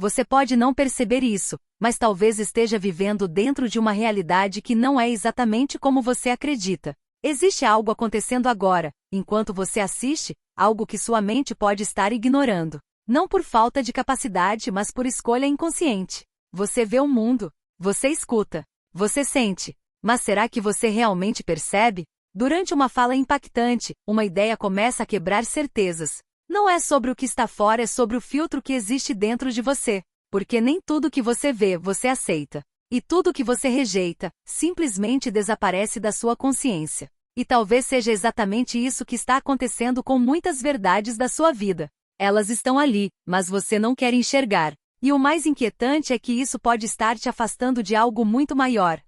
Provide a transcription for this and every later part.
Você pode não perceber isso, mas talvez esteja vivendo dentro de uma realidade que não é exatamente como você acredita. Existe algo acontecendo agora, enquanto você assiste, algo que sua mente pode estar ignorando. Não por falta de capacidade, mas por escolha inconsciente. Você vê o mundo, você escuta, você sente, mas será que você realmente percebe? Durante uma fala impactante, uma ideia começa a quebrar certezas. Não é sobre o que está fora, é sobre o filtro que existe dentro de você. Porque nem tudo que você vê, você aceita. E tudo que você rejeita, simplesmente desaparece da sua consciência. E talvez seja exatamente isso que está acontecendo com muitas verdades da sua vida. Elas estão ali, mas você não quer enxergar. E o mais inquietante é que isso pode estar te afastando de algo muito maior.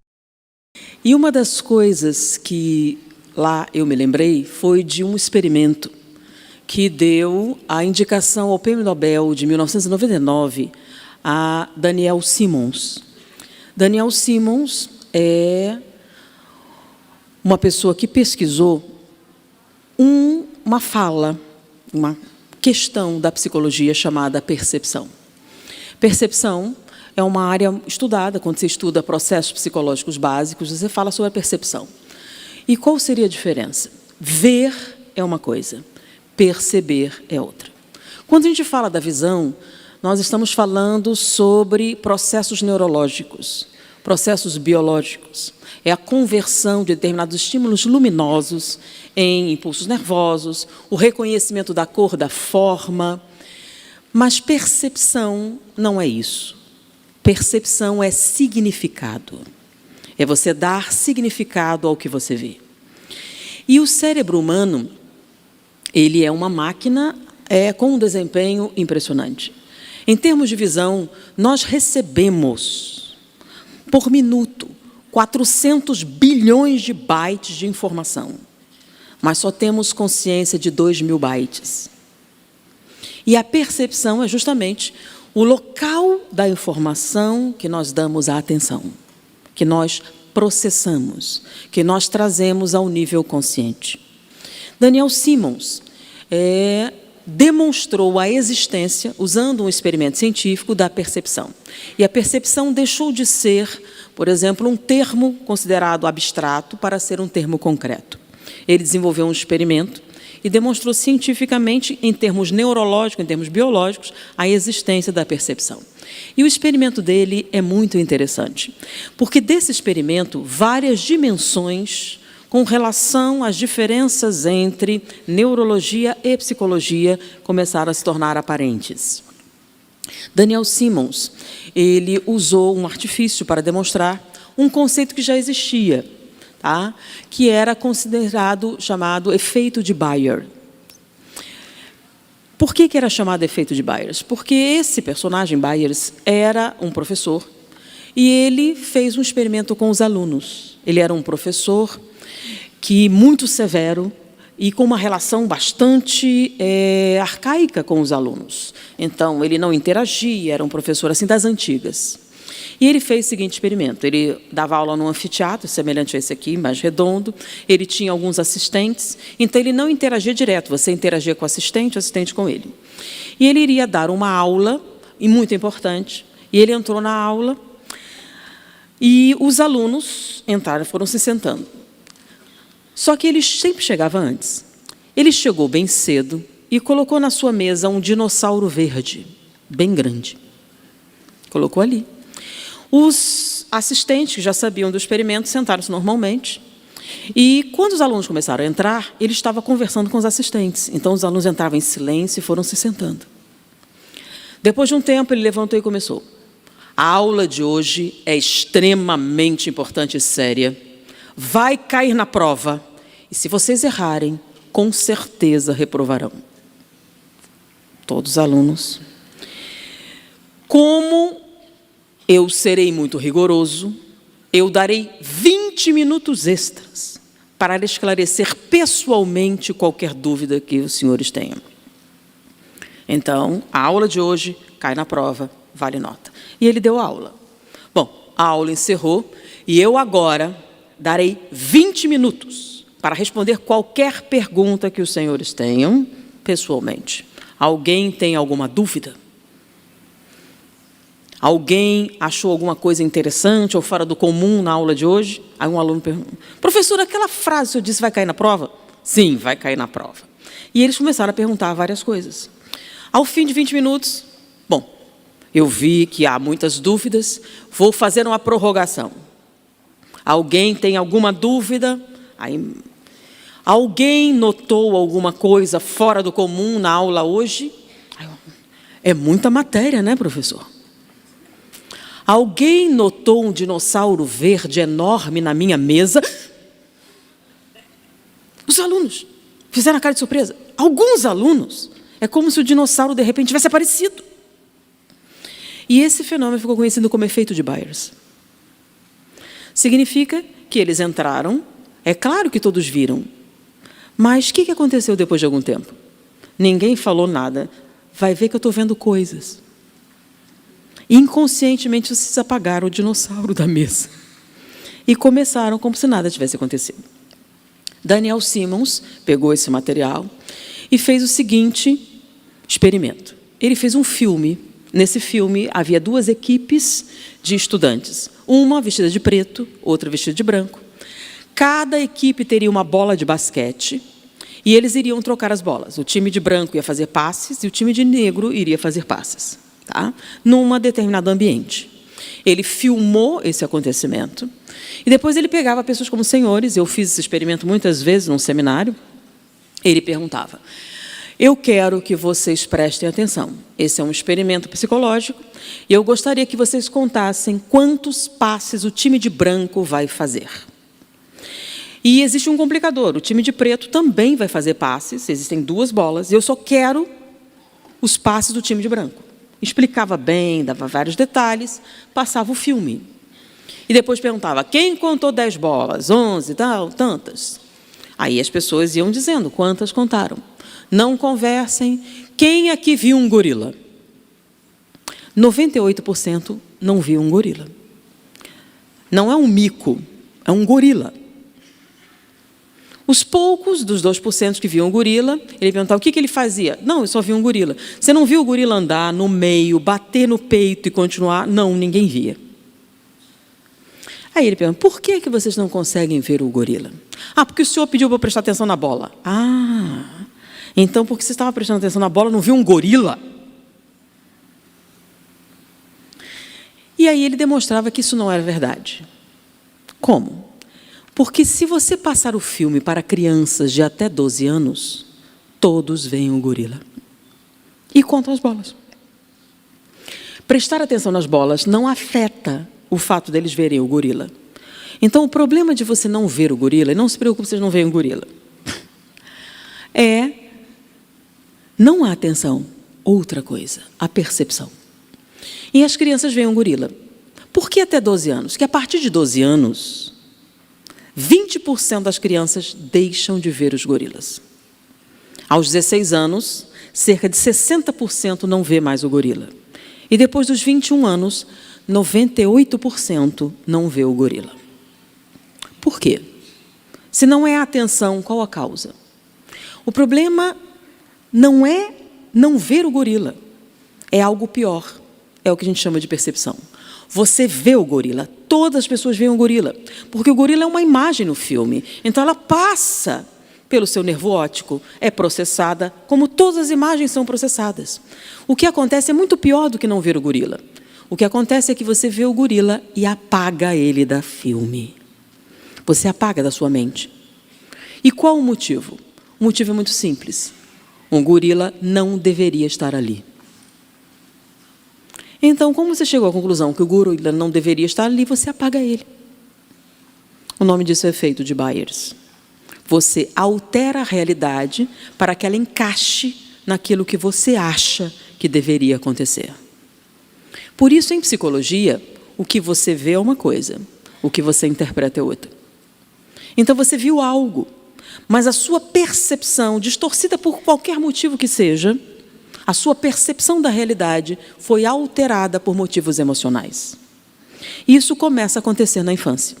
E uma das coisas que lá eu me lembrei foi de um experimento que deu a indicação ao Prêmio Nobel de 1999 a Daniel Simmons. Daniel Simmons é uma pessoa que pesquisou uma fala, uma questão da psicologia chamada percepção. Percepção é uma área estudada, quando você estuda processos psicológicos básicos, você fala sobre a percepção. E qual seria a diferença? Ver é uma coisa, perceber é outra. Quando a gente fala da visão, nós estamos falando sobre processos neurológicos, processos biológicos. É a conversão de determinados estímulos luminosos em impulsos nervosos, o reconhecimento da cor, da forma. Mas percepção não é isso. Percepção é significado. É você dar significado ao que você vê. E o cérebro humano, ele é uma máquina com um desempenho impressionante. Em termos de visão, nós recebemos, por minuto, 400 bilhões de bytes de informação. Mas só temos consciência de 2.000 bytes. E a percepção é justamente o local da informação que nós damos a atenção, que nós processamos, que nós trazemos ao nível consciente. Daniel Simmons demonstrou a existência, usando um experimento científico, da percepção. E a percepção deixou de ser, por exemplo, um termo considerado abstrato para ser um termo concreto. Ele desenvolveu um experimento e demonstrou cientificamente, em termos neurológicos, em termos biológicos, a existência da percepção. E o experimento dele é muito interessante, porque desse experimento, várias dimensões com relação às diferenças entre neurologia e psicologia começaram a se tornar aparentes. Daniel Simmons, ele usou um artifício para demonstrar um conceito que já existia, tá? Que era chamado efeito de Bayer. Por que era chamado efeito de Bayer? Porque esse personagem, Bayer, era um professor e ele fez um experimento com os alunos. Ele era um professor muito severo e com uma relação bastante arcaica com os alunos. Então, ele não interagia, era um professor assim das antigas. E ele fez o seguinte experimento. Ele dava aula num anfiteatro, semelhante a esse aqui, mais redondo. Ele tinha alguns assistentes, então ele não interagia direto. Você interagia com o assistente com ele. E ele iria dar uma aula, e muito importante, e ele entrou na aula, e os alunos entraram, foram se sentando. Só que ele sempre chegava antes. Ele chegou bem cedo e colocou na sua mesa um dinossauro verde, bem grande. Colocou ali. Os assistentes, que já sabiam do experimento, sentaram-se normalmente. E, quando os alunos começaram a entrar, ele estava conversando com os assistentes. Então, os alunos entravam em silêncio e foram se sentando. Depois de um tempo, ele levantou e começou. A aula de hoje é extremamente importante e séria. Vai cair na prova. E, se vocês errarem, com certeza reprovarão. Todos os alunos. Como eu serei muito rigoroso, eu darei 20 minutos extras para esclarecer pessoalmente qualquer dúvida que os senhores tenham. Então, a aula de hoje cai na prova, vale nota. E ele deu a aula. Bom, a aula encerrou e eu agora darei 20 minutos para responder qualquer pergunta que os senhores tenham pessoalmente. Alguém tem alguma dúvida? Alguém achou alguma coisa interessante ou fora do comum na aula de hoje? Aí um aluno pergunta: professor, aquela frase que eu disse vai cair na prova? Sim, vai cair na prova. E eles começaram a perguntar várias coisas. Ao fim de 20 minutos, bom, eu vi que há muitas dúvidas, vou fazer uma prorrogação. Alguém tem alguma dúvida? Aí, alguém notou alguma coisa fora do comum na aula hoje? É muita matéria, né, professor? Alguém notou um dinossauro verde enorme na minha mesa? Os alunos fizeram a cara de surpresa. Alguns alunos, é como se o dinossauro, de repente, tivesse aparecido. E esse fenômeno ficou conhecido como efeito de Byers. Significa que eles entraram, é claro que todos viram, mas o que aconteceu depois de algum tempo? Ninguém falou nada. Vai ver que eu estou vendo coisas. Inconscientemente, vocês apagaram o dinossauro da mesa e começaram como se nada tivesse acontecido. Daniel Simmons pegou esse material e fez o seguinte experimento. Ele fez um filme. Nesse filme, havia duas equipes de estudantes. Uma vestida de preto, outra vestida de branco. Cada equipe teria uma bola de basquete e eles iriam trocar as bolas. O time de branco ia fazer passes e o time de negro iria fazer passes, tá? Numa determinado ambiente. Ele filmou esse acontecimento e depois ele pegava pessoas como senhores. Eu fiz esse experimento muitas vezes num seminário. Ele perguntava: eu quero que vocês prestem atenção. Esse é um experimento psicológico e eu gostaria que vocês contassem quantos passes o time de branco vai fazer. E existe um complicador. O time de preto também vai fazer passes. Existem duas bolas e eu só quero os passes do time de branco. Explicava bem, dava vários detalhes, passava o filme. E depois perguntava: quem contou 10 bolas? 11, tal, tantas. Aí as pessoas iam dizendo quantas contaram. Não conversem. Quem aqui viu um gorila? 98% não viu um gorila. Não é um mico, é um gorila. Os poucos dos 2% que viam o gorila, ele perguntava o que ele fazia. Não, eu só vi um gorila. Você não viu o gorila andar no meio, bater no peito e continuar? Não, ninguém via. Aí ele pergunta: por que vocês não conseguem ver o gorila? Ah, porque o senhor pediu para eu prestar atenção na bola. Ah, então porque você estava prestando atenção na bola, não viu um gorila? E aí ele demonstrava que isso não era verdade. Como? Porque se você passar o filme para crianças de até 12 anos, todos veem o gorila e contam as bolas. Prestar atenção nas bolas não afeta o fato deles verem o gorila. Então, o problema de você não ver o gorila, e não se preocupe se vocês não veem o gorila, é não a atenção, outra coisa, a percepção. E as crianças veem um gorila. Por que até 12 anos? Porque a partir de 12 anos, 20% das crianças deixam de ver os gorilas. Aos 16 anos, cerca de 60% não vê mais o gorila. E depois dos 21 anos, 98% não vê o gorila. Por quê? Se não é a atenção, qual a causa? O problema não é não ver o gorila. É algo pior. É o que a gente chama de percepção. Você vê o gorila. Todas as pessoas veem o gorila. Porque o gorila é uma imagem no filme. Então, ela passa pelo seu nervo óptico, é processada, como todas as imagens são processadas. O que acontece é muito pior do que não ver o gorila. O que acontece é que você vê o gorila e apaga ele da filme. Você apaga da sua mente. E qual o motivo? O motivo é muito simples. Um gorila não deveria estar ali. Então, como você chegou à conclusão que o gorila não deveria estar ali, você apaga ele. O nome disso é efeito de Byers. Você altera a realidade para que ela encaixe naquilo que você acha que deveria acontecer. Por isso, em psicologia, o que você vê é uma coisa, o que você interpreta é outra. Então, você viu algo, mas a sua percepção, distorcida por qualquer motivo que seja, a sua percepção da realidade foi alterada por motivos emocionais. Isso começa a acontecer na infância.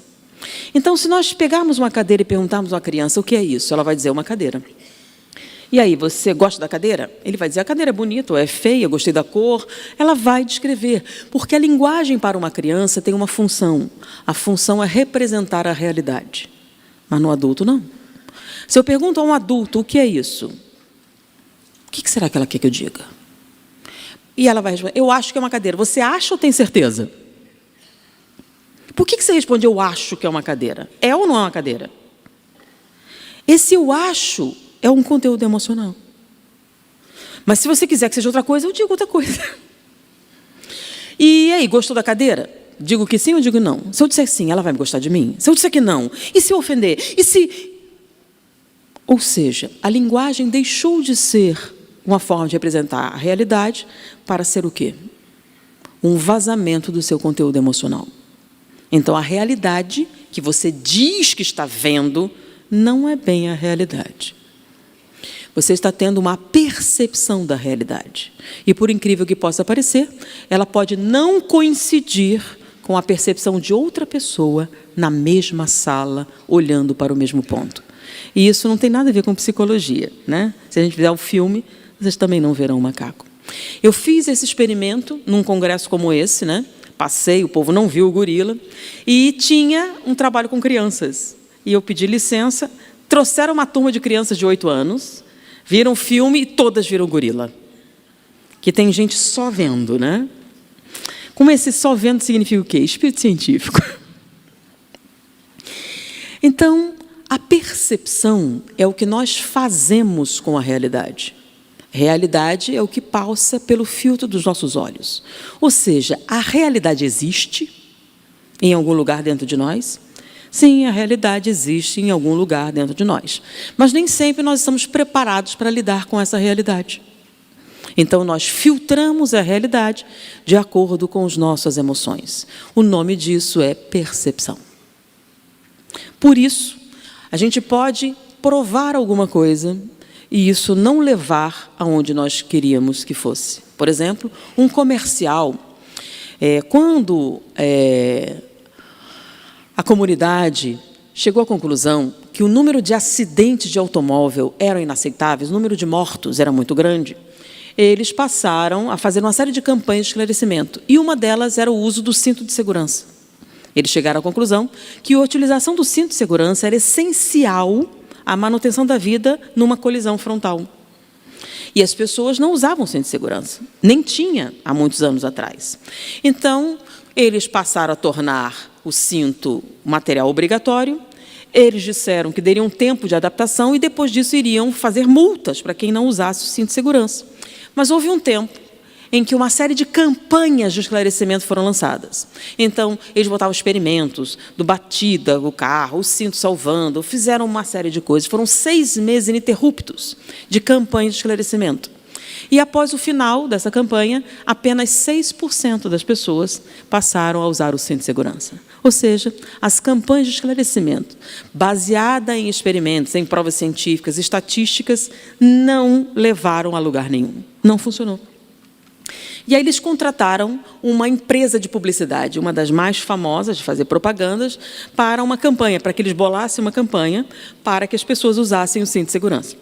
Então, se nós pegarmos uma cadeira e perguntarmos a uma criança o que é isso, ela vai dizer uma cadeira. E aí, você gosta da cadeira? Ele vai dizer, a cadeira é bonita, ou é feia, eu gostei da cor. Ela vai descrever, porque a linguagem para uma criança tem uma função. A função é representar a realidade, mas no adulto não. Se eu pergunto a um adulto o que é isso, o que será que ela quer que eu diga? E ela vai responder, eu acho que é uma cadeira. Você acha ou tem certeza? Por que você responde, eu acho que é uma cadeira? É ou não é uma cadeira? Esse eu acho é um conteúdo emocional. Mas se você quiser que seja outra coisa, eu digo outra coisa. E aí, gostou da cadeira? Digo que sim ou digo não? Se eu disser sim, ela vai gostar de mim? Se eu disser que não? E se eu ofender? E se... Ou seja, a linguagem deixou de ser uma forma de representar a realidade para ser o quê? Um vazamento do seu conteúdo emocional. Então, a realidade que você diz que está vendo não é bem a realidade. Você está tendo uma percepção da realidade. E, por incrível que possa parecer, ela pode não coincidir com a percepção de outra pessoa na mesma sala, olhando para o mesmo ponto. E isso não tem nada a ver com psicologia, né? Se a gente fizer o filme, vocês também não verão o macaco. Eu fiz esse experimento num congresso como esse, né? Passei, o povo não viu o gorila, e tinha um trabalho com crianças. E eu pedi licença, trouxeram uma turma de crianças de 8 anos, viram o filme e todas viram o gorila. Que tem gente só vendo, né? Como esse só vendo significa o quê? Espírito científico. Então, a percepção é o que nós fazemos com a realidade. Realidade é o que passa pelo filtro dos nossos olhos. Ou seja, a realidade existe em algum lugar dentro de nós? Sim, a realidade existe em algum lugar dentro de nós. Mas nem sempre nós estamos preparados para lidar com essa realidade. Então, nós filtramos a realidade de acordo com as nossas emoções. O nome disso é percepção. Por isso, a gente pode provar alguma coisa e isso não levar aonde nós queríamos que fosse. Por exemplo, um comercial, quando a comunidade chegou à conclusão que o número de acidentes de automóvel eram inaceitáveis, o número de mortos era muito grande, eles passaram a fazer uma série de campanhas de esclarecimento. E uma delas era o uso do cinto de segurança. Eles chegaram à conclusão que a utilização do cinto de segurança era essencial à manutenção da vida numa colisão frontal. E as pessoas não usavam cinto de segurança, nem tinha há muitos anos atrás. Então, eles passaram a tornar o cinto material obrigatório, eles disseram que dariam tempo de adaptação e, depois disso, iriam fazer multas para quem não usasse o cinto de segurança. Mas houve um tempo em que uma série de campanhas de esclarecimento foram lançadas. Então, eles botavam experimentos do batida, o carro, o cinto salvando, fizeram uma série de coisas. Foram 6 meses ininterruptos de campanha de esclarecimento. E, após o final dessa campanha, apenas 6% das pessoas passaram a usar o cinto de segurança. Ou seja, as campanhas de esclarecimento, baseadas em experimentos, em provas científicas, estatísticas, não levaram a lugar nenhum. Não funcionou. E aí eles contrataram uma empresa de publicidade, uma das mais famosas de fazer propagandas, para uma campanha, para que eles bolassem uma campanha para que as pessoas usassem o cinto de segurança.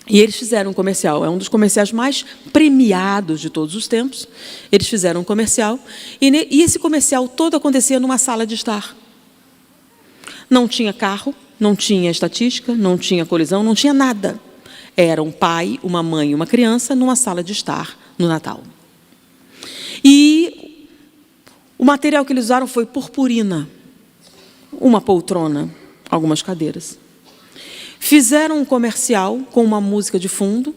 E eles fizeram um comercial, é um dos comerciais mais premiados de todos os tempos. Eles fizeram um comercial, e esse comercial todo acontecia numa sala de estar. Não tinha carro, não tinha estatística, não tinha colisão, não tinha nada. Era um pai, uma mãe e uma criança numa sala de estar no Natal. E o material que eles usaram foi purpurina, uma poltrona, algumas cadeiras. Fizeram um comercial com uma música de fundo.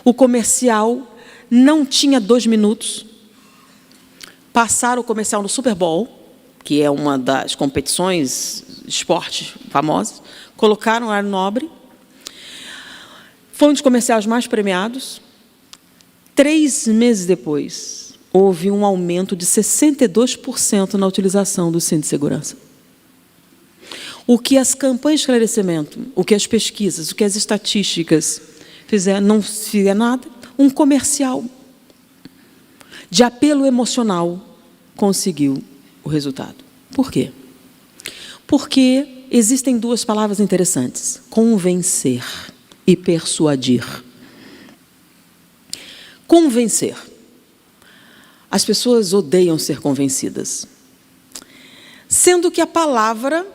O comercial não tinha 2 minutos. Passaram o comercial no Super Bowl, que é uma das competições de esporte famosas. Colocaram ar nobre. Foi um dos comerciais mais premiados. 3 meses depois, houve um aumento de 62% na utilização do cinto de segurança. O que as campanhas de esclarecimento, o que as pesquisas, o que as estatísticas fizeram, não fizeram nada, um comercial de apelo emocional conseguiu o resultado. Por quê? Porque existem 2 palavras interessantes: convencer e persuadir. Convencer. As pessoas odeiam ser convencidas, sendo que a palavra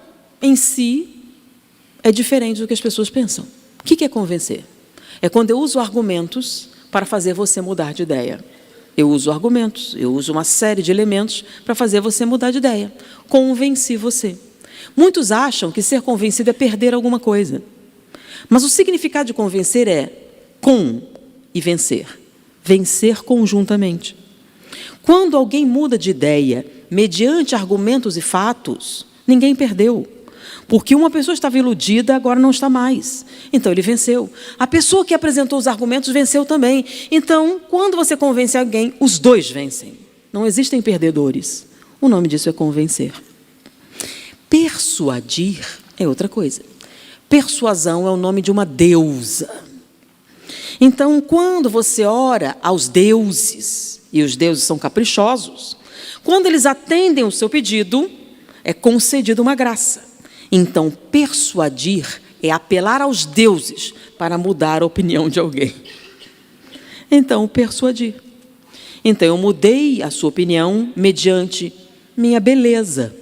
em si é diferente do que as pessoas pensam. O que é convencer? É quando eu uso argumentos para fazer você mudar de ideia. Eu uso argumentos, eu uso uma série de elementos para fazer você mudar de ideia. Convenci você. Muitos acham que ser convencido é perder alguma coisa. Mas o significado de convencer é com e vencer. Vencer conjuntamente. Quando alguém muda de ideia, mediante argumentos e fatos, ninguém perdeu. Porque uma pessoa estava iludida, agora não está mais. Então, ele venceu. A pessoa que apresentou os argumentos venceu também. Então, quando você convence alguém, os dois vencem. Não existem perdedores. O nome disso é convencer. Persuadir é outra coisa. Persuasão é o nome de uma deusa. Então, quando você ora aos deuses, e os deuses são caprichosos, quando eles atendem o seu pedido, é concedida uma graça. Então, persuadir é apelar aos deuses para mudar a opinião de alguém. Então, persuadir. Então, eu mudei a sua opinião mediante minha beleza,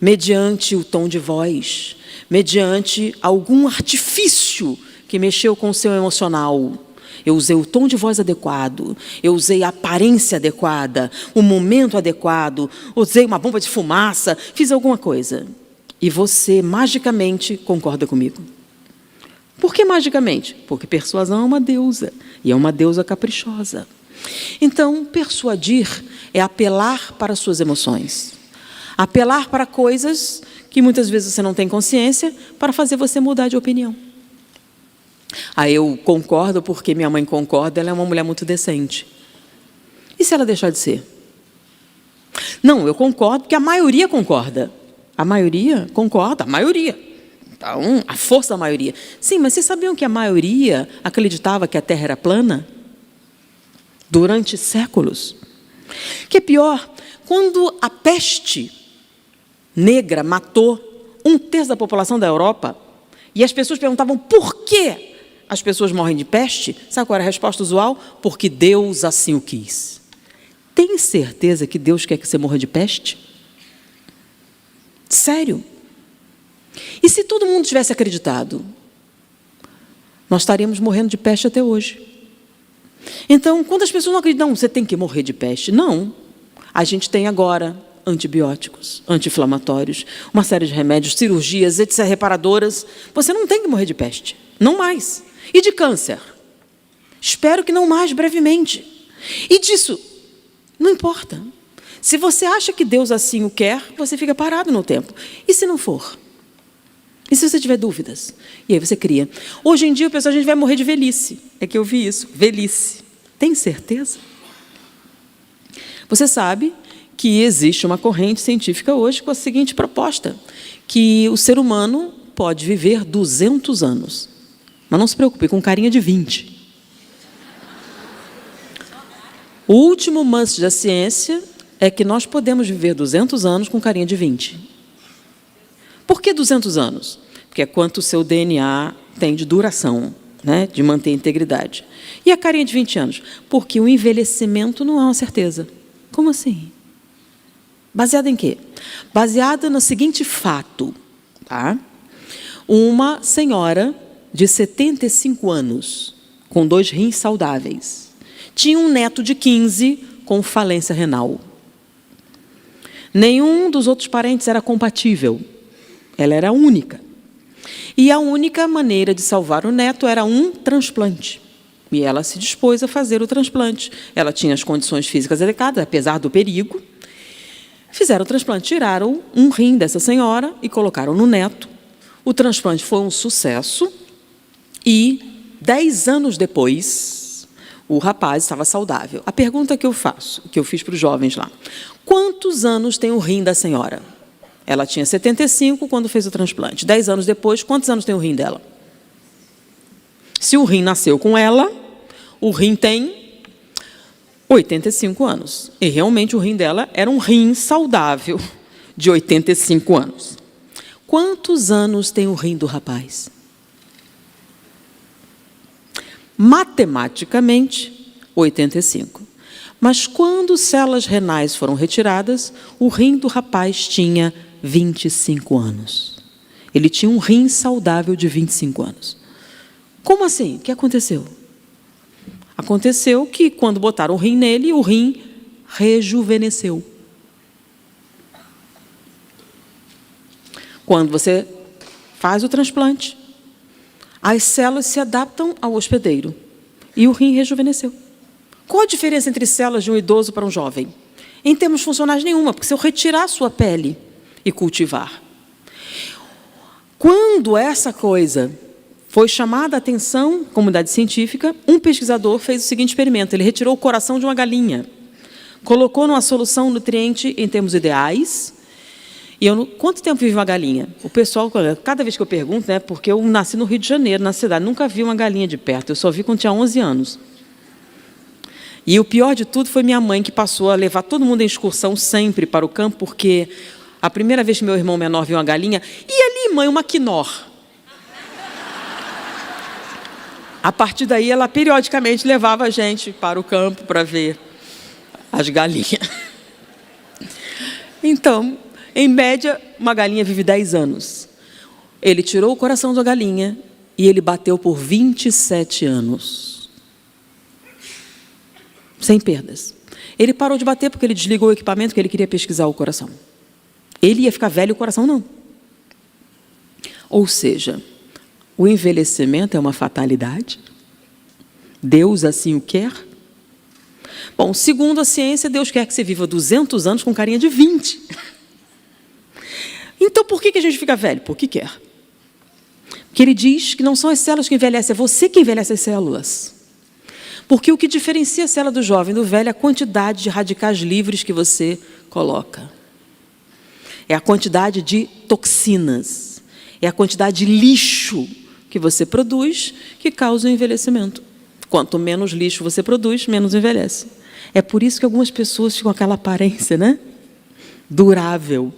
mediante o tom de voz, mediante algum artifício que mexeu com o seu emocional. Eu usei o tom de voz adequado, eu usei a aparência adequada, o momento adequado, usei uma bomba de fumaça, fiz alguma coisa. E você, magicamente, concorda comigo. Por que magicamente? Porque persuasão é uma deusa, e é uma deusa caprichosa. Então, persuadir é apelar para as suas emoções. Apelar para coisas que muitas vezes você não tem consciência, para fazer você mudar de opinião. Eu concordo porque minha mãe concorda, ela é uma mulher muito decente. E se ela deixar de ser? Não, eu concordo porque a maioria concorda. A maioria concorda, a maioria. Então, a força da maioria. Sim, mas vocês sabiam que a maioria acreditava que a Terra era plana? Durante séculos. Que é pior, quando a peste negra matou 1/3 da população da Europa, e as pessoas perguntavam por que as pessoas morrem de peste, sabe qual era a resposta usual? Porque Deus assim o quis. Tem certeza que Deus quer que você morra de peste? Sério? E se todo mundo tivesse acreditado? Nós estaríamos morrendo de peste até hoje. Então, quando as pessoas não acreditam, não, você tem que morrer de peste. Não. A gente tem agora antibióticos, anti-inflamatórios, uma série de remédios, cirurgias, etc., reparadoras. Você não tem que morrer de peste. Não mais. E de câncer? Espero que não mais brevemente. E disso, não importa. Se você acha que Deus assim o quer, você fica parado no tempo. E se não for? E se você tiver dúvidas? E aí você cria. Hoje em dia, o pessoal, a gente vai morrer de velhice. É que eu vi isso, velhice. Tem certeza? Você sabe que existe uma corrente científica hoje com a seguinte proposta, que o ser humano pode viver 200 anos. Mas não se preocupe, com carinha de 20. O último must da ciência é que nós podemos viver 200 anos com carinha de 20. Por que 200 anos? Porque é quanto o seu DNA tem de duração, né, de manter a integridade. E a carinha de 20 anos? Porque o envelhecimento não é uma certeza. Como assim? Baseado em quê? Baseado no seguinte fato. Tá? Uma senhora de 75 anos, com 2 rins saudáveis, tinha um neto de 15 com falência renal. Nenhum dos outros parentes era compatível. Ela era única. E a única maneira de salvar o neto era um transplante. E ela se dispôs a fazer o transplante. Ela tinha as condições físicas adequadas, apesar do perigo. Fizeram o transplante, tiraram um rim dessa senhora e colocaram no neto. O transplante foi um sucesso e 10 anos depois, o rapaz estava saudável. A pergunta que eu faço, que eu fiz para os jovens lá, quantos anos tem o rim da senhora? Ela tinha 75 quando fez o transplante. 10 anos depois, quantos anos tem o rim dela? Se o rim nasceu com ela, o rim tem 85 anos. E realmente o rim dela era um rim saudável de 85 anos. Quantos anos tem o rim do rapaz? Matematicamente, 85. Mas quando células renais foram retiradas, o rim do rapaz tinha 25 anos. Ele tinha um rim saudável de 25 anos. Como assim? O que aconteceu? Aconteceu que, quando botaram o rim nele, o rim rejuvenesceu. Quando você faz o transplante, as células se adaptam ao hospedeiro e o rim rejuvenesceu. Qual a diferença entre células de um idoso para um jovem? Em termos funcionais, nenhuma, porque se eu retirar a sua pele e cultivar. Quando essa coisa foi chamada a atenção, comunidade científica, um pesquisador fez o seguinte experimento. Ele retirou o coração de uma galinha, colocou numa solução nutriente em termos ideais. E quanto tempo vive uma galinha? O pessoal, cada vez que eu pergunto, né, porque eu nasci no Rio de Janeiro, na cidade, nunca vi uma galinha de perto, eu só vi quando tinha 11 anos. E o pior de tudo foi minha mãe, que passou a levar todo mundo em excursão sempre para o campo, porque a primeira vez que meu irmão menor viu uma galinha, e ali, mãe, uma quinor. A partir daí, ela periodicamente levava a gente para o campo para ver as galinhas. Então, em média, uma galinha vive 10 anos. Ele tirou o coração da galinha e ele bateu por 27 anos. Sem perdas. Ele parou de bater porque ele desligou o equipamento que ele queria pesquisar o coração. Ele ia ficar velho e o coração não. Ou seja, o envelhecimento é uma fatalidade. Deus assim o quer. Bom, segundo a ciência, Deus quer que você viva 200 anos com carinha de 20. Então, por que a gente fica velho? Porque quer. Porque ele diz que não são as células que envelhecem, é você que envelhece as células. Porque o que diferencia a célula do jovem do velho é a quantidade de radicais livres que você coloca. É a quantidade de toxinas. É a quantidade de lixo que você produz que causa o envelhecimento. Quanto menos lixo você produz, menos envelhece. É por isso que algumas pessoas ficam com aquela aparência, né? Durável.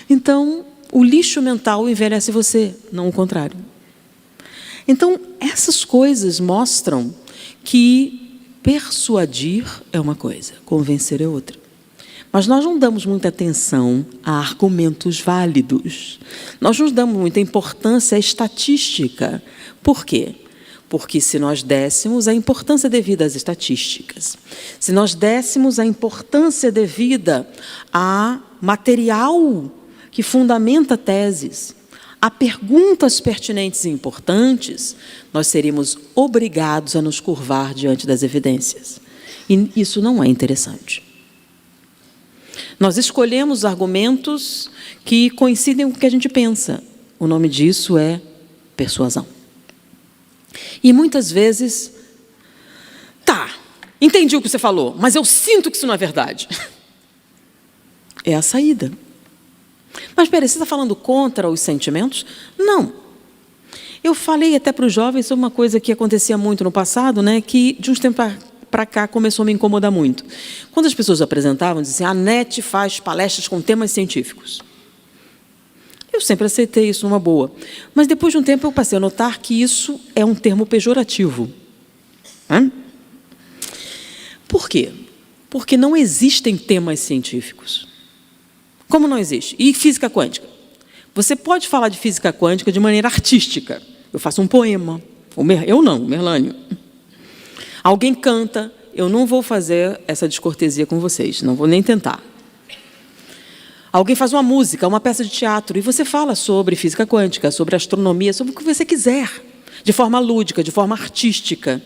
Então, o lixo mental envelhece você, não o contrário. Então, essas coisas mostram que persuadir é uma coisa, convencer é outra. Mas nós não damos muita atenção a argumentos válidos. Nós não damos muita importância à estatística. Por quê? Porque se nós dessemos a importância devida às estatísticas, se nós dessemos a importância devida a material que fundamenta teses, a perguntas pertinentes e importantes, nós seríamos obrigados a nos curvar diante das evidências. E isso não é interessante. Nós escolhemos argumentos que coincidem com o que a gente pensa. O nome disso é persuasão. E muitas vezes, entendi o que você falou, mas eu sinto que isso não é verdade. É a saída. Mas, peraí, você está falando contra os sentimentos? Não. Eu falei até para os jovens sobre uma coisa que acontecia muito no passado, né, que de uns tempos para cá começou a me incomodar muito. Quando as pessoas apresentavam, diziam assim, a NET faz palestras com temas científicos. Eu sempre aceitei isso numa boa. Mas, depois de um tempo, eu passei a notar que isso é um termo pejorativo. Por quê? Porque não existem temas científicos. Como não existe? E física quântica? Você pode falar de física quântica de maneira artística. Eu faço um poema. Eu não, o Merlânio. Alguém canta. Eu não vou fazer essa descortesia com vocês. Não vou nem tentar. Alguém faz uma música, uma peça de teatro, e você fala sobre física quântica, sobre astronomia, sobre o que você quiser, de forma lúdica, de forma artística.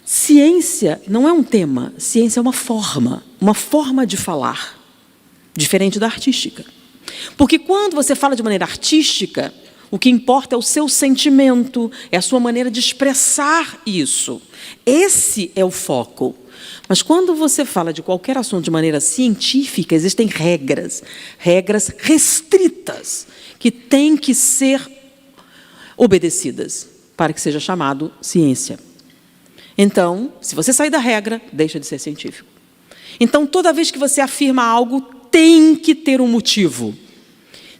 Ciência não é um tema, ciência é uma forma de falar, diferente da artística. Porque quando você fala de maneira artística, o que importa é o seu sentimento, é a sua maneira de expressar isso. Esse é o foco. Mas quando você fala de qualquer assunto de maneira científica, existem regras restritas, que têm que ser obedecidas para que seja chamado ciência. Então, se você sair da regra, deixa de ser científico. Então, toda vez que você afirma algo, tem que ter um motivo,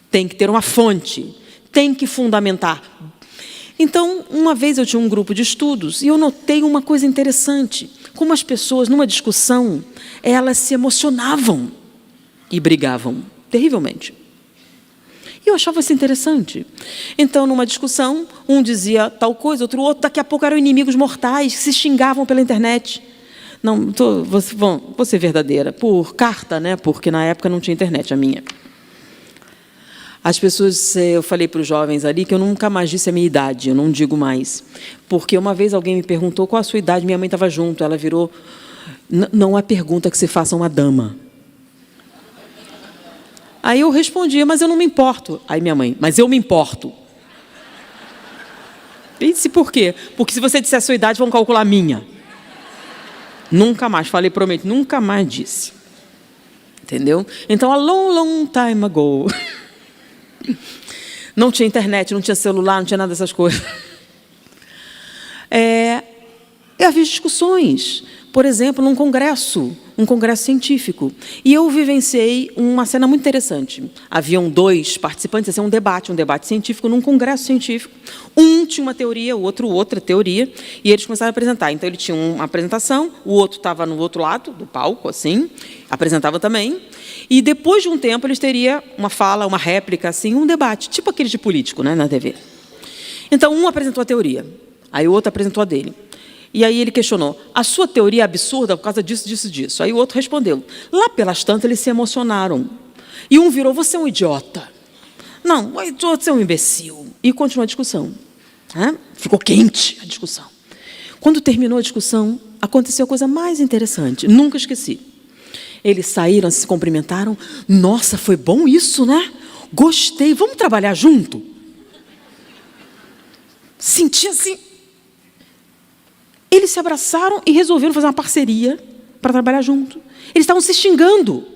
tem que ter uma fonte, tem que fundamentar. Então, uma vez eu tinha um grupo de estudos e eu notei uma coisa interessante. Como as pessoas, numa discussão, elas se emocionavam e brigavam terrivelmente. E eu achava isso interessante. Então, numa discussão, um dizia tal coisa, outro, daqui a pouco eram inimigos mortais que se xingavam pela internet. Não, vou ser verdadeira, por carta, né? Porque na época não tinha internet, a minha. As pessoas, eu falei para os jovens ali que eu nunca mais disse a minha idade, eu não digo mais. Porque uma vez alguém me perguntou qual a sua idade, minha mãe estava junto, ela virou, não é pergunta que se faça uma dama. Aí eu respondia, mas eu não me importo. Aí minha mãe, mas eu me importo. E disse, por quê? Porque se você disser a sua idade, vão calcular a minha. Nunca mais, falei, prometo, nunca mais disse. Entendeu? Então, a long time ago, não tinha internet, não tinha celular, não tinha nada dessas coisas. Eu havia discussões, por exemplo, num congresso, um congresso científico. E eu vivenciei uma cena muito interessante. Haviam 2 participantes, esse é um debate científico, num congresso científico. Um tinha uma teoria, o outro outra teoria, e eles começaram a apresentar. Então, ele tinha uma apresentação, o outro estava no outro lado do palco, assim, apresentava também. E, depois de um tempo, eles teriam uma fala, uma réplica, assim, um debate, tipo aquele de político, né, na TV. Então, um apresentou a teoria, aí o outro apresentou a dele. E aí ele questionou, a sua teoria é absurda por causa disso, disso, disso. Aí o outro respondeu. Lá pelas tantas, eles se emocionaram. E um virou, você é um idiota. Não, você é um imbecil. E continuou a discussão. Ficou quente a discussão. Quando terminou a discussão, aconteceu a coisa mais interessante. Nunca esqueci. Eles saíram, se cumprimentaram. Nossa, foi bom isso, né? Gostei, vamos trabalhar junto? Senti assim... Eles se abraçaram e resolveram fazer uma parceria para trabalhar junto. Eles estavam se xingando.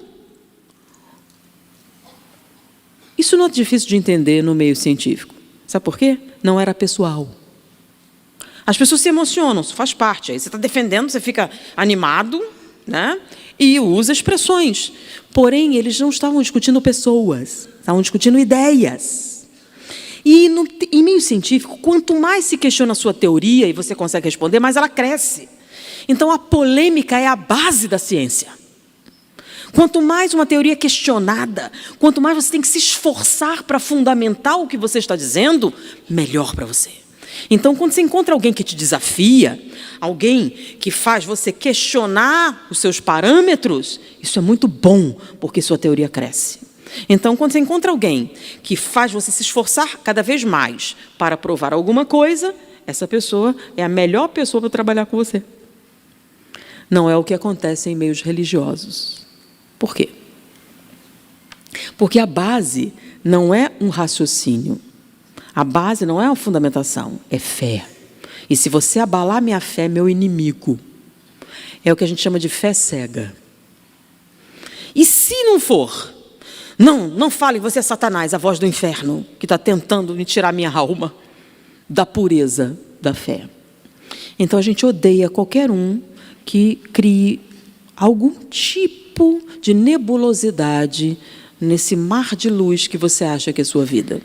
Isso não é difícil de entender no meio científico. Sabe por quê? Não era pessoal. As pessoas se emocionam, isso faz parte. Aí você está defendendo, você fica animado, né? E usa expressões. Porém, eles não estavam discutindo pessoas, estavam discutindo ideias. E em meio científico, quanto mais se questiona a sua teoria e você consegue responder, mais ela cresce. Então, a polêmica é a base da ciência. Quanto mais uma teoria é questionada, quanto mais você tem que se esforçar para fundamentar o que você está dizendo, melhor para você. Então, quando você encontra alguém que te desafia, alguém que faz você questionar os seus parâmetros, isso é muito bom, porque sua teoria cresce. Então, quando você encontra alguém que faz você se esforçar cada vez mais para provar alguma coisa, essa pessoa é a melhor pessoa para trabalhar com você. Não é o que acontece em meios religiosos. Por quê? Porque a base não é um raciocínio. A base não é uma fundamentação, é fé. E se você abalar minha fé, meu inimigo. É o que a gente chama de fé cega. E se não for... Não fale, você é Satanás, a voz do inferno, que está tentando me tirar minha alma da pureza da fé. Então, a gente odeia qualquer um que crie algum tipo de nebulosidade nesse mar de luz que você acha que é sua vida.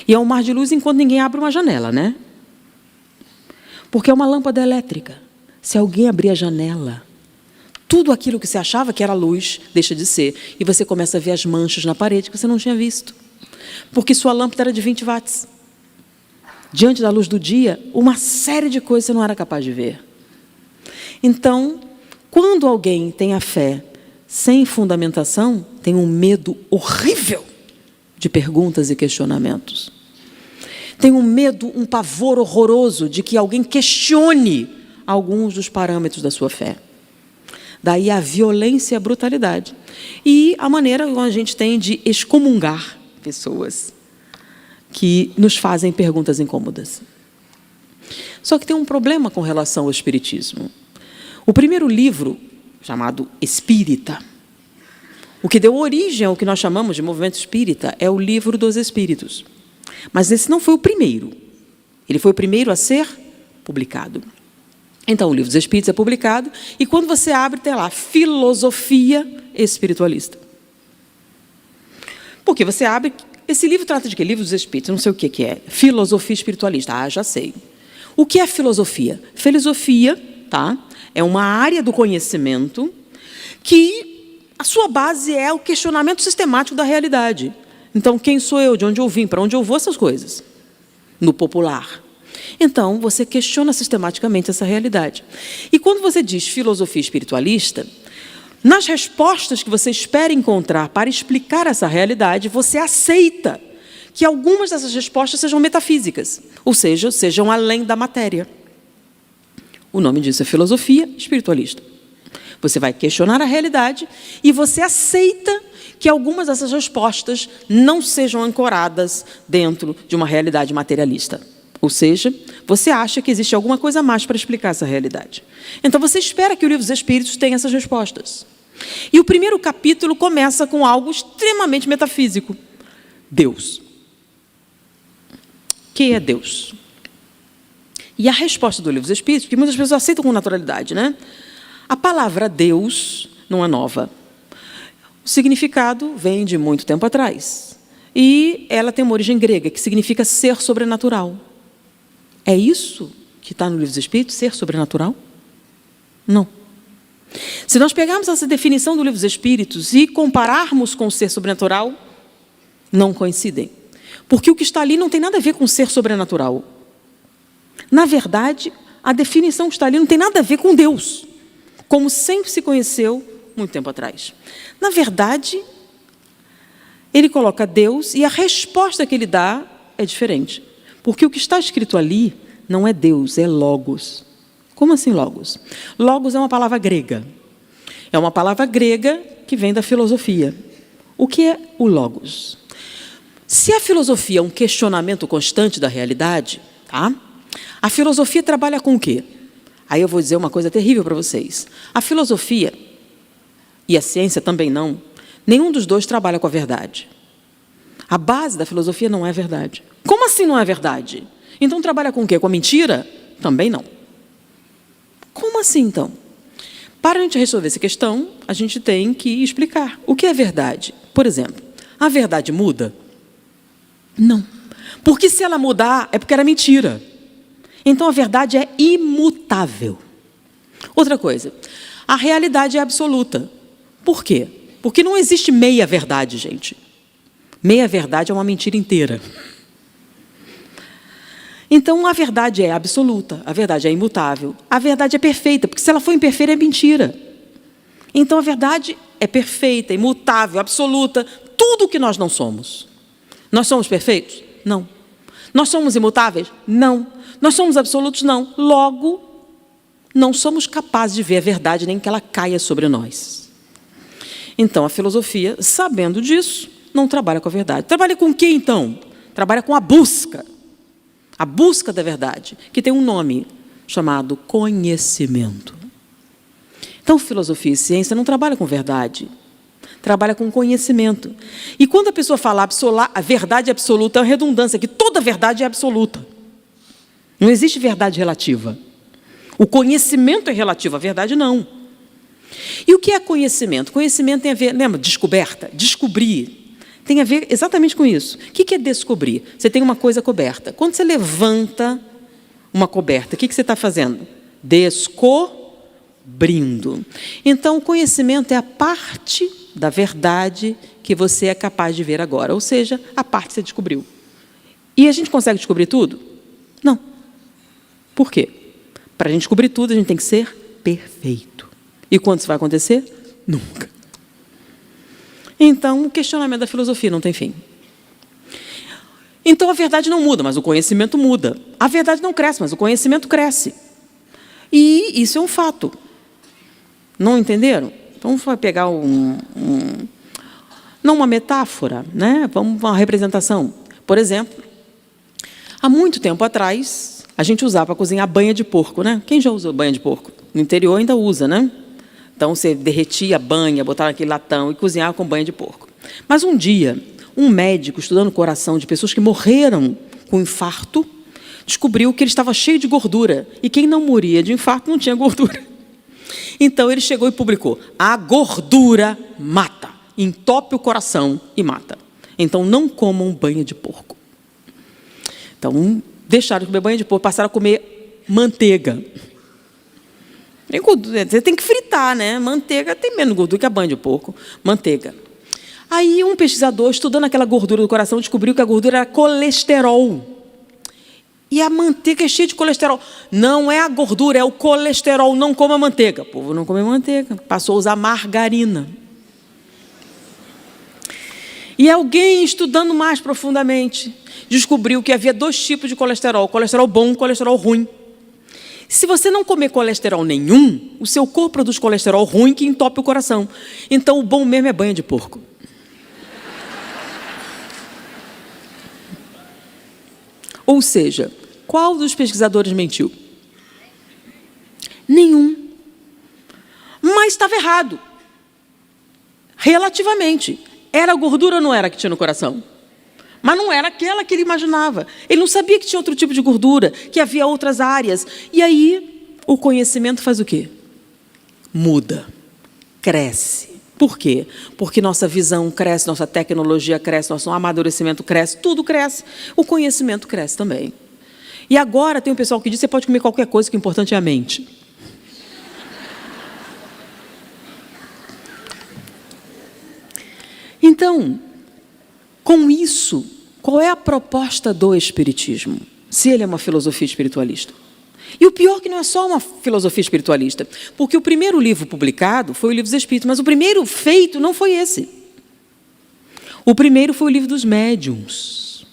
E é um mar de luz enquanto ninguém abre uma janela, né? Porque é uma lâmpada elétrica. Se alguém abrir a janela... Tudo aquilo que você achava que era luz deixa de ser. E você começa a ver as manchas na parede que você não tinha visto. Porque sua lâmpada era de 20 watts. Diante da luz do dia, uma série de coisas você não era capaz de ver. Então, quando alguém tem a fé sem fundamentação, tem um medo horrível de perguntas e questionamentos. Tem um medo, um pavor horroroso de que alguém questione alguns dos parâmetros da sua fé. Daí a violência e a brutalidade. E a maneira como a gente tem de excomungar pessoas que nos fazem perguntas incômodas. Só que tem um problema com relação ao espiritismo. O primeiro livro, chamado Espírita, o que deu origem ao que nós chamamos de movimento espírita, é o Livro dos Espíritos. Mas esse não foi o primeiro. Ele foi o primeiro a ser publicado. Então, o Livro dos Espíritos é publicado, e quando você abre, tem lá, filosofia espiritualista. Porque você abre, esse livro trata de quê? Livro dos Espíritos, não sei o que é. Filosofia espiritualista. Ah, já sei. O que é filosofia? Filosofia, tá? É uma área do conhecimento que a sua base é o questionamento sistemático da realidade. Então, quem sou eu? De onde eu vim? Para onde eu vou? Essas coisas. No popular. Então, você questiona sistematicamente essa realidade. E quando você diz filosofia espiritualista, nas respostas que você espera encontrar para explicar essa realidade, você aceita que algumas dessas respostas sejam metafísicas, ou seja, sejam além da matéria. O nome disso é filosofia espiritualista. Você vai questionar a realidade e você aceita que algumas dessas respostas não sejam ancoradas dentro de uma realidade materialista. Ou seja, você acha que existe alguma coisa a mais para explicar essa realidade. Então, você espera que o Livro dos Espíritos tenha essas respostas. E o primeiro capítulo começa com algo extremamente metafísico. Deus. Quem é Deus? E a resposta do Livro dos Espíritos, que muitas pessoas aceitam com naturalidade, né? A palavra Deus não é nova. O significado vem de muito tempo atrás. E ela tem uma origem grega, que significa ser sobrenatural. É isso que está no Livro dos Espíritos, ser sobrenatural? Não. Se nós pegarmos essa definição do Livro dos Espíritos e compararmos com o ser sobrenatural, não coincidem. Porque o que está ali não tem nada a ver com ser sobrenatural. Na verdade, a definição que está ali não tem nada a ver com Deus, como sempre se conheceu muito tempo atrás. Na verdade, ele coloca Deus e a resposta que ele dá é diferente. Porque o que está escrito ali não é Deus, é Logos. Como assim Logos? Logos é uma palavra grega. É uma palavra grega que vem da filosofia. O que é o Logos? Se a filosofia é um questionamento constante da realidade, tá? A filosofia trabalha com o quê? Aí eu vou dizer uma coisa terrível para vocês. A filosofia, e a ciência também não, nenhum dos dois trabalha com a verdade. A base da filosofia não é a verdade. Como assim não é verdade? Então trabalha com o quê? Com a mentira? Também não. Como assim, então? Para a gente resolver essa questão, a gente tem que explicar o que é verdade. Por exemplo, a verdade muda? Não. Porque se ela mudar, é porque era mentira. Então, a verdade é imutável. Outra coisa, a realidade é absoluta. Por quê? Porque não existe meia-verdade, gente. Meia-verdade é uma mentira inteira. Então, a verdade é absoluta, a verdade é imutável, a verdade é perfeita, porque se ela for imperfeita, é mentira. Então, a verdade é perfeita, imutável, absoluta, tudo o que nós não somos. Nós somos perfeitos? Não. Nós somos imutáveis? Não. Nós somos absolutos? Não. Logo, não somos capazes de ver a verdade, nem que ela caia sobre nós. Então, a filosofia, sabendo disso, não trabalha com a verdade. Trabalha com o quê, então? Trabalha com a busca. A busca da verdade, que tem um nome chamado conhecimento. Então, filosofia e ciência não trabalham com verdade, trabalha com conhecimento. E quando a pessoa fala a verdade absoluta, é uma redundância, que toda verdade é absoluta. Não existe verdade relativa. O conhecimento é relativo, a verdade não. E o que é conhecimento? Conhecimento tem a ver, lembra, descoberta, descobrir. Tem a ver exatamente com isso. O que é descobrir? Você tem uma coisa coberta. Quando você levanta uma coberta, o que você está fazendo? Descobrindo. Então, o conhecimento é a parte da verdade que você é capaz de ver agora. Ou seja, a parte que você descobriu. E a gente consegue descobrir tudo? Não. Por quê? Para a gente descobrir tudo, a gente tem que ser perfeito. E quando isso vai acontecer? Nunca. Então, o questionamento da filosofia não tem fim. Então, a verdade não muda, mas o conhecimento muda. A verdade não cresce, mas o conhecimento cresce. E isso é um fato. Não entenderam? Então, vamos pegar não uma metáfora, né? Vamos uma representação. Por exemplo, há muito tempo atrás, a gente usava para cozinhar banha de porco, né? Quem já usou banha de porco? No interior ainda usa, né? Então, você derretia a banha, botava naquele latão e cozinhava com banha de porco. Mas um dia, um médico, estudando o coração de pessoas que morreram com infarto, descobriu que ele estava cheio de gordura. E quem não morria de infarto não tinha gordura. Então, ele chegou e publicou: a gordura mata, entope o coração e mata. Então, não comam banha de porco. Então, deixaram de comer banha de porco, passaram a comer manteiga. Você tem que fritar, né? Manteiga tem menos gordura que a banha de porco. Manteiga. Aí, um pesquisador, estudando aquela gordura do coração, descobriu que a gordura era colesterol. E a manteiga é cheia de colesterol. Não é a gordura, é o colesterol. Não coma manteiga. O povo não come manteiga. Passou a usar margarina. E alguém, estudando mais profundamente, descobriu que havia 2 tipos de colesterol. Colesterol bom e colesterol ruim. Se você não comer colesterol nenhum, o seu corpo produz colesterol ruim que entope o coração. Então, o bom mesmo é banha de porco. Ou seja, qual dos pesquisadores mentiu? Nenhum. Mas estava errado. Relativamente. Era gordura ou não era que tinha no coração? Mas não era aquela que ele imaginava. Ele não sabia que tinha outro tipo de gordura, que havia outras áreas. E aí, o conhecimento faz o quê? Muda. Cresce. Por quê? Porque nossa visão cresce, nossa tecnologia cresce, nosso amadurecimento cresce, tudo cresce. O conhecimento cresce também. E agora tem um pessoal que diz que você pode comer qualquer coisa, que o importante é a mente. Então, com isso, qual é a proposta do Espiritismo? Se ele é uma filosofia espiritualista. E o pior é que não é só uma filosofia espiritualista, porque o primeiro livro publicado foi o Livro dos Espíritos, mas o primeiro feito não foi esse. O primeiro foi o Livro dos Médiuns,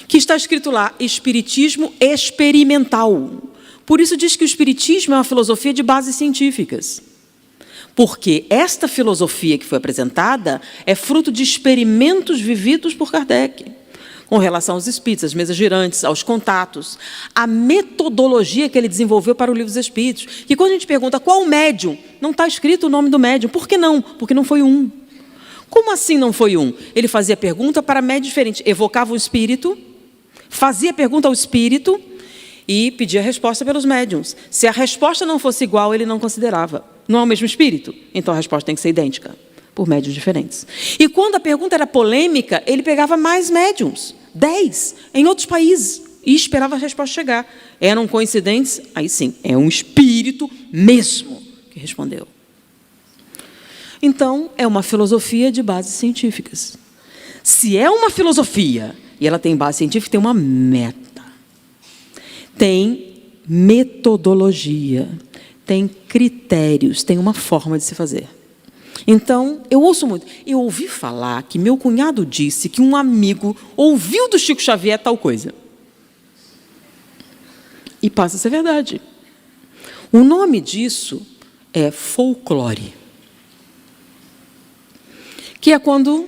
que está escrito lá, Espiritismo Experimental. Por isso diz que o Espiritismo é uma filosofia de bases científicas. Porque esta filosofia que foi apresentada é fruto de experimentos vividos por Kardec, com relação aos espíritos, às mesas girantes, aos contatos, a metodologia que ele desenvolveu para o Livro dos Espíritos. Que quando a gente pergunta qual médium, não está escrito o nome do médium. Por que não? Porque não foi um. Como assim não foi um? Ele fazia pergunta para médios diferentes, evocava o espírito, fazia pergunta ao espírito e pedia resposta pelos médiuns. Se a resposta não fosse igual, ele não considerava. Não é o mesmo espírito? Então a resposta tem que ser idêntica, por médiuns diferentes. E quando a pergunta era polêmica, ele pegava mais médiuns, 10, em outros países, e esperava a resposta chegar. Eram coincidentes? Aí sim, é um espírito mesmo que respondeu. Então, é uma filosofia de bases científicas. Se é uma filosofia, e ela tem base científica, tem uma meta. Tem metodologia, tem critérios, tem uma forma de se fazer. Então, eu ouço muito. Eu ouvi falar que meu cunhado disse que um amigo ouviu do Chico Xavier tal coisa. E passa a ser verdade. O nome disso é folclore. Que é quando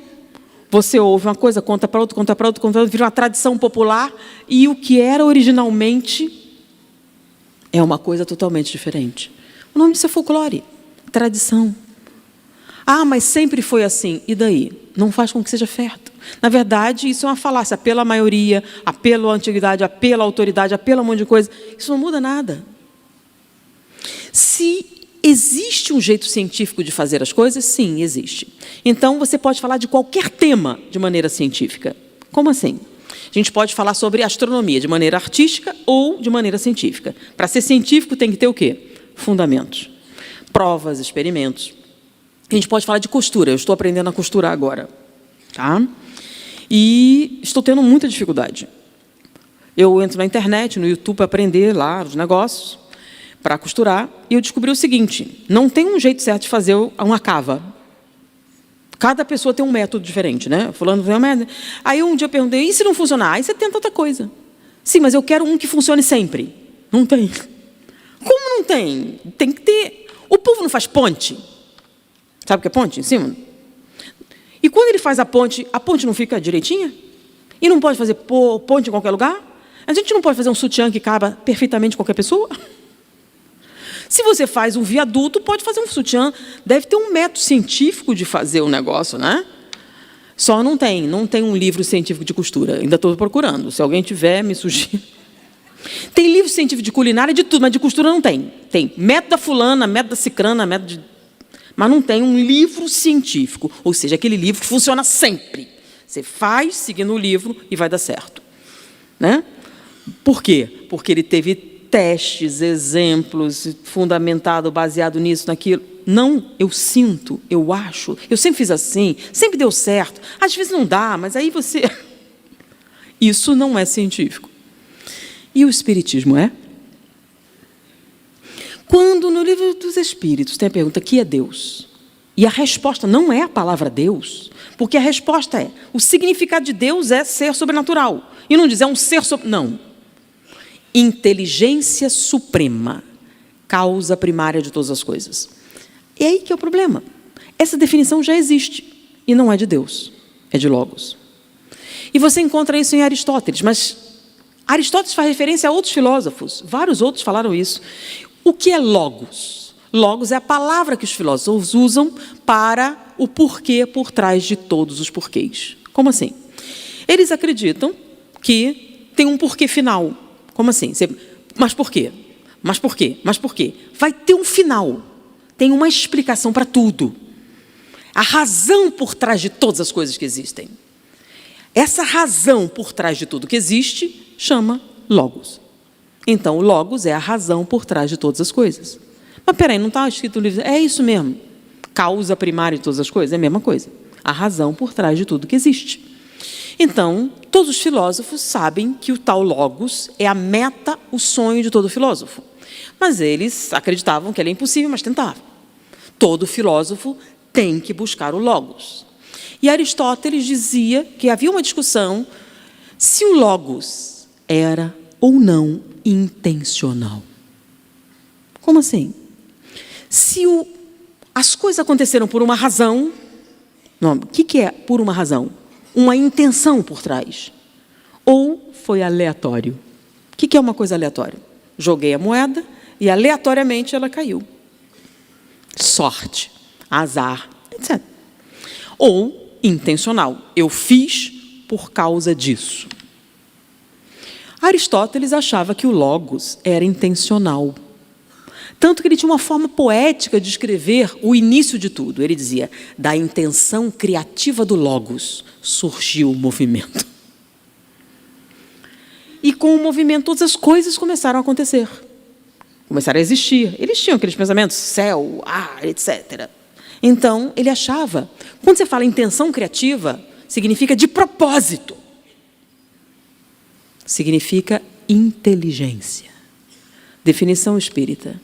você ouve uma coisa, conta para outro, conta para outro, conta para outro, vira uma tradição popular, e o que era originalmente é uma coisa totalmente diferente. O nome disso é folclore, tradição. Ah, mas sempre foi assim. E daí? Não faz com que seja certo. Na verdade, isso é uma falácia. Apelo à maioria, apelo à antiguidade, apelo à autoridade, apelo a um monte de coisa. Isso não muda nada. Se existe um jeito científico de fazer as coisas, sim, existe. Então, você pode falar de qualquer tema de maneira científica. Como assim? A gente pode falar sobre astronomia de maneira artística ou de maneira científica. Para ser científico, tem que ter o quê? Fundamentos. Provas, experimentos. A gente pode falar de costura. Eu estou aprendendo a costurar agora. Tá? E estou tendo muita dificuldade. Eu entro na internet, no YouTube, para aprender lá os negócios, para costurar, e eu descobri o seguinte: não tem um jeito certo de fazer uma cava. Cada pessoa tem um método diferente, né? Fulano tem um método. Aí um dia eu perguntei, e se não funcionar? Aí você tenta outra coisa. Sim, mas eu quero um que funcione sempre. Não tem. Como não tem? Tem que ter. O povo não faz ponte. Sabe o que é ponte em cima? E quando ele faz a ponte não fica direitinha? E não pode fazer ponte em qualquer lugar? A gente não pode fazer um sutiã que caiba perfeitamente qualquer pessoa? Se você faz um viaduto, pode fazer um sutiã. Deve ter um método científico de fazer o negócio, né? Só não tem um livro científico de costura. Ainda estou procurando. Se alguém tiver, me sugira. Tem livro científico de culinária, de tudo, mas de costura não tem. Tem método da fulana, método da cicrana, método de... Mas não tem um livro científico. Ou seja, aquele livro que funciona sempre. Você faz seguindo o livro e vai dar certo. Né? Por quê? Porque ele teve testes, exemplos, fundamentado, baseado nisso, naquilo. Não, eu sinto, eu acho, eu sempre fiz assim, sempre deu certo. Às vezes não dá, mas aí você... Isso não é científico. E o Espiritismo é? Quando no Livro dos Espíritos tem a pergunta, que é Deus? E a resposta não é a palavra Deus, porque a resposta é, o significado de Deus é ser sobrenatural. E não diz, é um ser não. Inteligência suprema, causa primária de todas as coisas. É aí que é o problema. Essa definição já existe, e não é de Deus, é de Logos. E você encontra isso em Aristóteles, mas Aristóteles faz referência a outros filósofos, vários outros falaram isso. O que é Logos? Logos é a palavra que os filósofos usam para o porquê por trás de todos os porquês. Como assim? Eles acreditam que tem um porquê final. Como assim? Mas por quê? Mas por quê? Mas por quê? Vai ter um final. Tem uma explicação para tudo. A razão por trás de todas as coisas que existem. Essa razão por trás de tudo que existe chama Logos. Então, o Logos é a razão por trás de todas as coisas. Mas, peraí, não está escrito no livro? É isso mesmo. Causa primária de todas as coisas? É a mesma coisa. A razão por trás de tudo que existe. Então, todos os filósofos sabem que o tal Logos é a meta, o sonho de todo filósofo. Mas eles acreditavam que era impossível, mas tentavam. Todo filósofo tem que buscar o Logos. E Aristóteles dizia que havia uma discussão se o Logos era ou não intencional. Como assim? Se as coisas aconteceram por uma razão, não, o que é por uma razão? Uma intenção por trás. Ou foi aleatório? O que é uma coisa aleatória? Joguei a moeda e aleatoriamente ela caiu. Sorte, azar, etc. Ou intencional. Eu fiz por causa disso. Aristóteles achava que o Logos era intencional. Tanto que ele tinha uma forma poética de escrever o início de tudo. Ele dizia, da intenção criativa do Logos surgiu o movimento. E com o movimento todas as coisas começaram a acontecer. Começaram a existir. Eles tinham aqueles pensamentos, céu, ar, etc. Então, ele achava, quando você fala intenção criativa, significa de propósito. Significa inteligência. Definição espírita.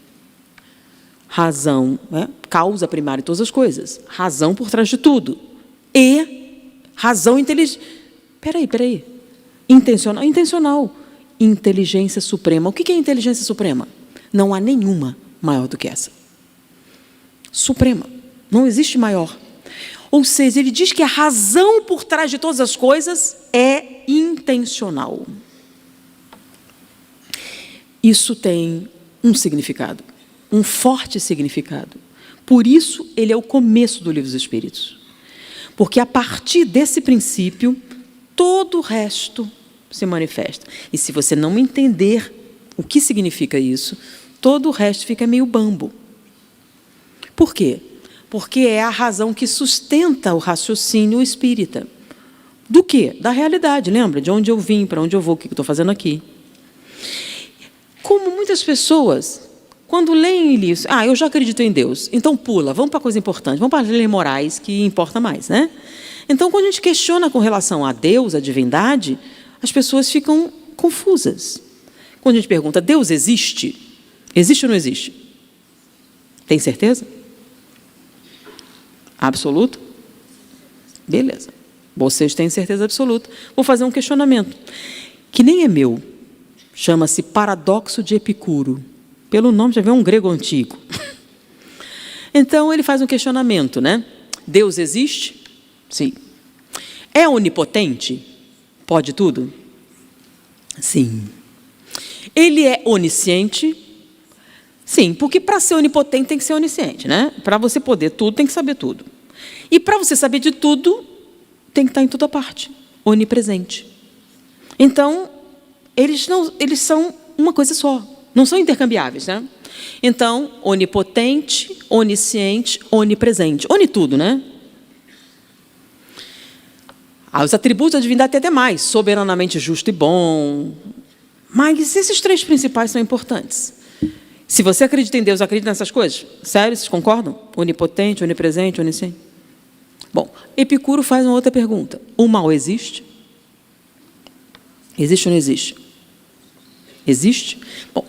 Razão, né? Causa primária de todas as coisas. Razão por trás de tudo. E razão inteligente. Peraí. Intencional. Inteligência suprema. O que é inteligência suprema? Não há nenhuma maior do que essa. Suprema. Não existe maior. Ou seja, ele diz que a razão por trás de todas as coisas é intencional. Isso tem um significado, um forte significado. Por isso, ele é o começo do Livro dos Espíritos. Porque, a partir desse princípio, todo o resto se manifesta. E se você não entender o que significa isso, todo o resto fica meio bambo. Por quê? Porque é a razão que sustenta o raciocínio espírita. Do quê? Da realidade, lembra? De onde eu vim, para onde eu vou, o que eu estou fazendo aqui. Como muitas pessoas, quando leem isso, eu já acredito em Deus, então pula, vamos para a coisa importante, vamos para as leis morais, que importa mais, né? Então, quando a gente questiona com relação a Deus, a divindade, as pessoas ficam confusas. Quando a gente pergunta, Deus existe? Existe ou não existe? Tem certeza? Absoluto? Beleza. Vocês têm certeza absoluta. Vou fazer um questionamento, que nem é meu. Chama-se Paradoxo de Epicuro. Pelo nome já vem um grego antigo. Então, ele faz um questionamento, né? Deus existe? Sim. É onipotente? Pode tudo? Sim. Ele é onisciente? Sim, porque para ser onipotente tem que ser onisciente, né? Para você poder tudo, tem que saber tudo. E para você saber de tudo, tem que estar em toda parte. Onipresente. Então, eles são uma coisa só. Não são intercambiáveis, né? Então, onipotente, onisciente, onipresente. Oni tudo, né? Os atributos da divindade têm até mais, soberanamente justo e bom. Mas esses 3 principais são importantes. Se você acredita em Deus, acredita nessas coisas? Sério, vocês concordam? Onipotente, onipresente, onisciente? Bom, Epicuro faz uma outra pergunta. O mal existe? Existe ou não existe? Existe? Bom,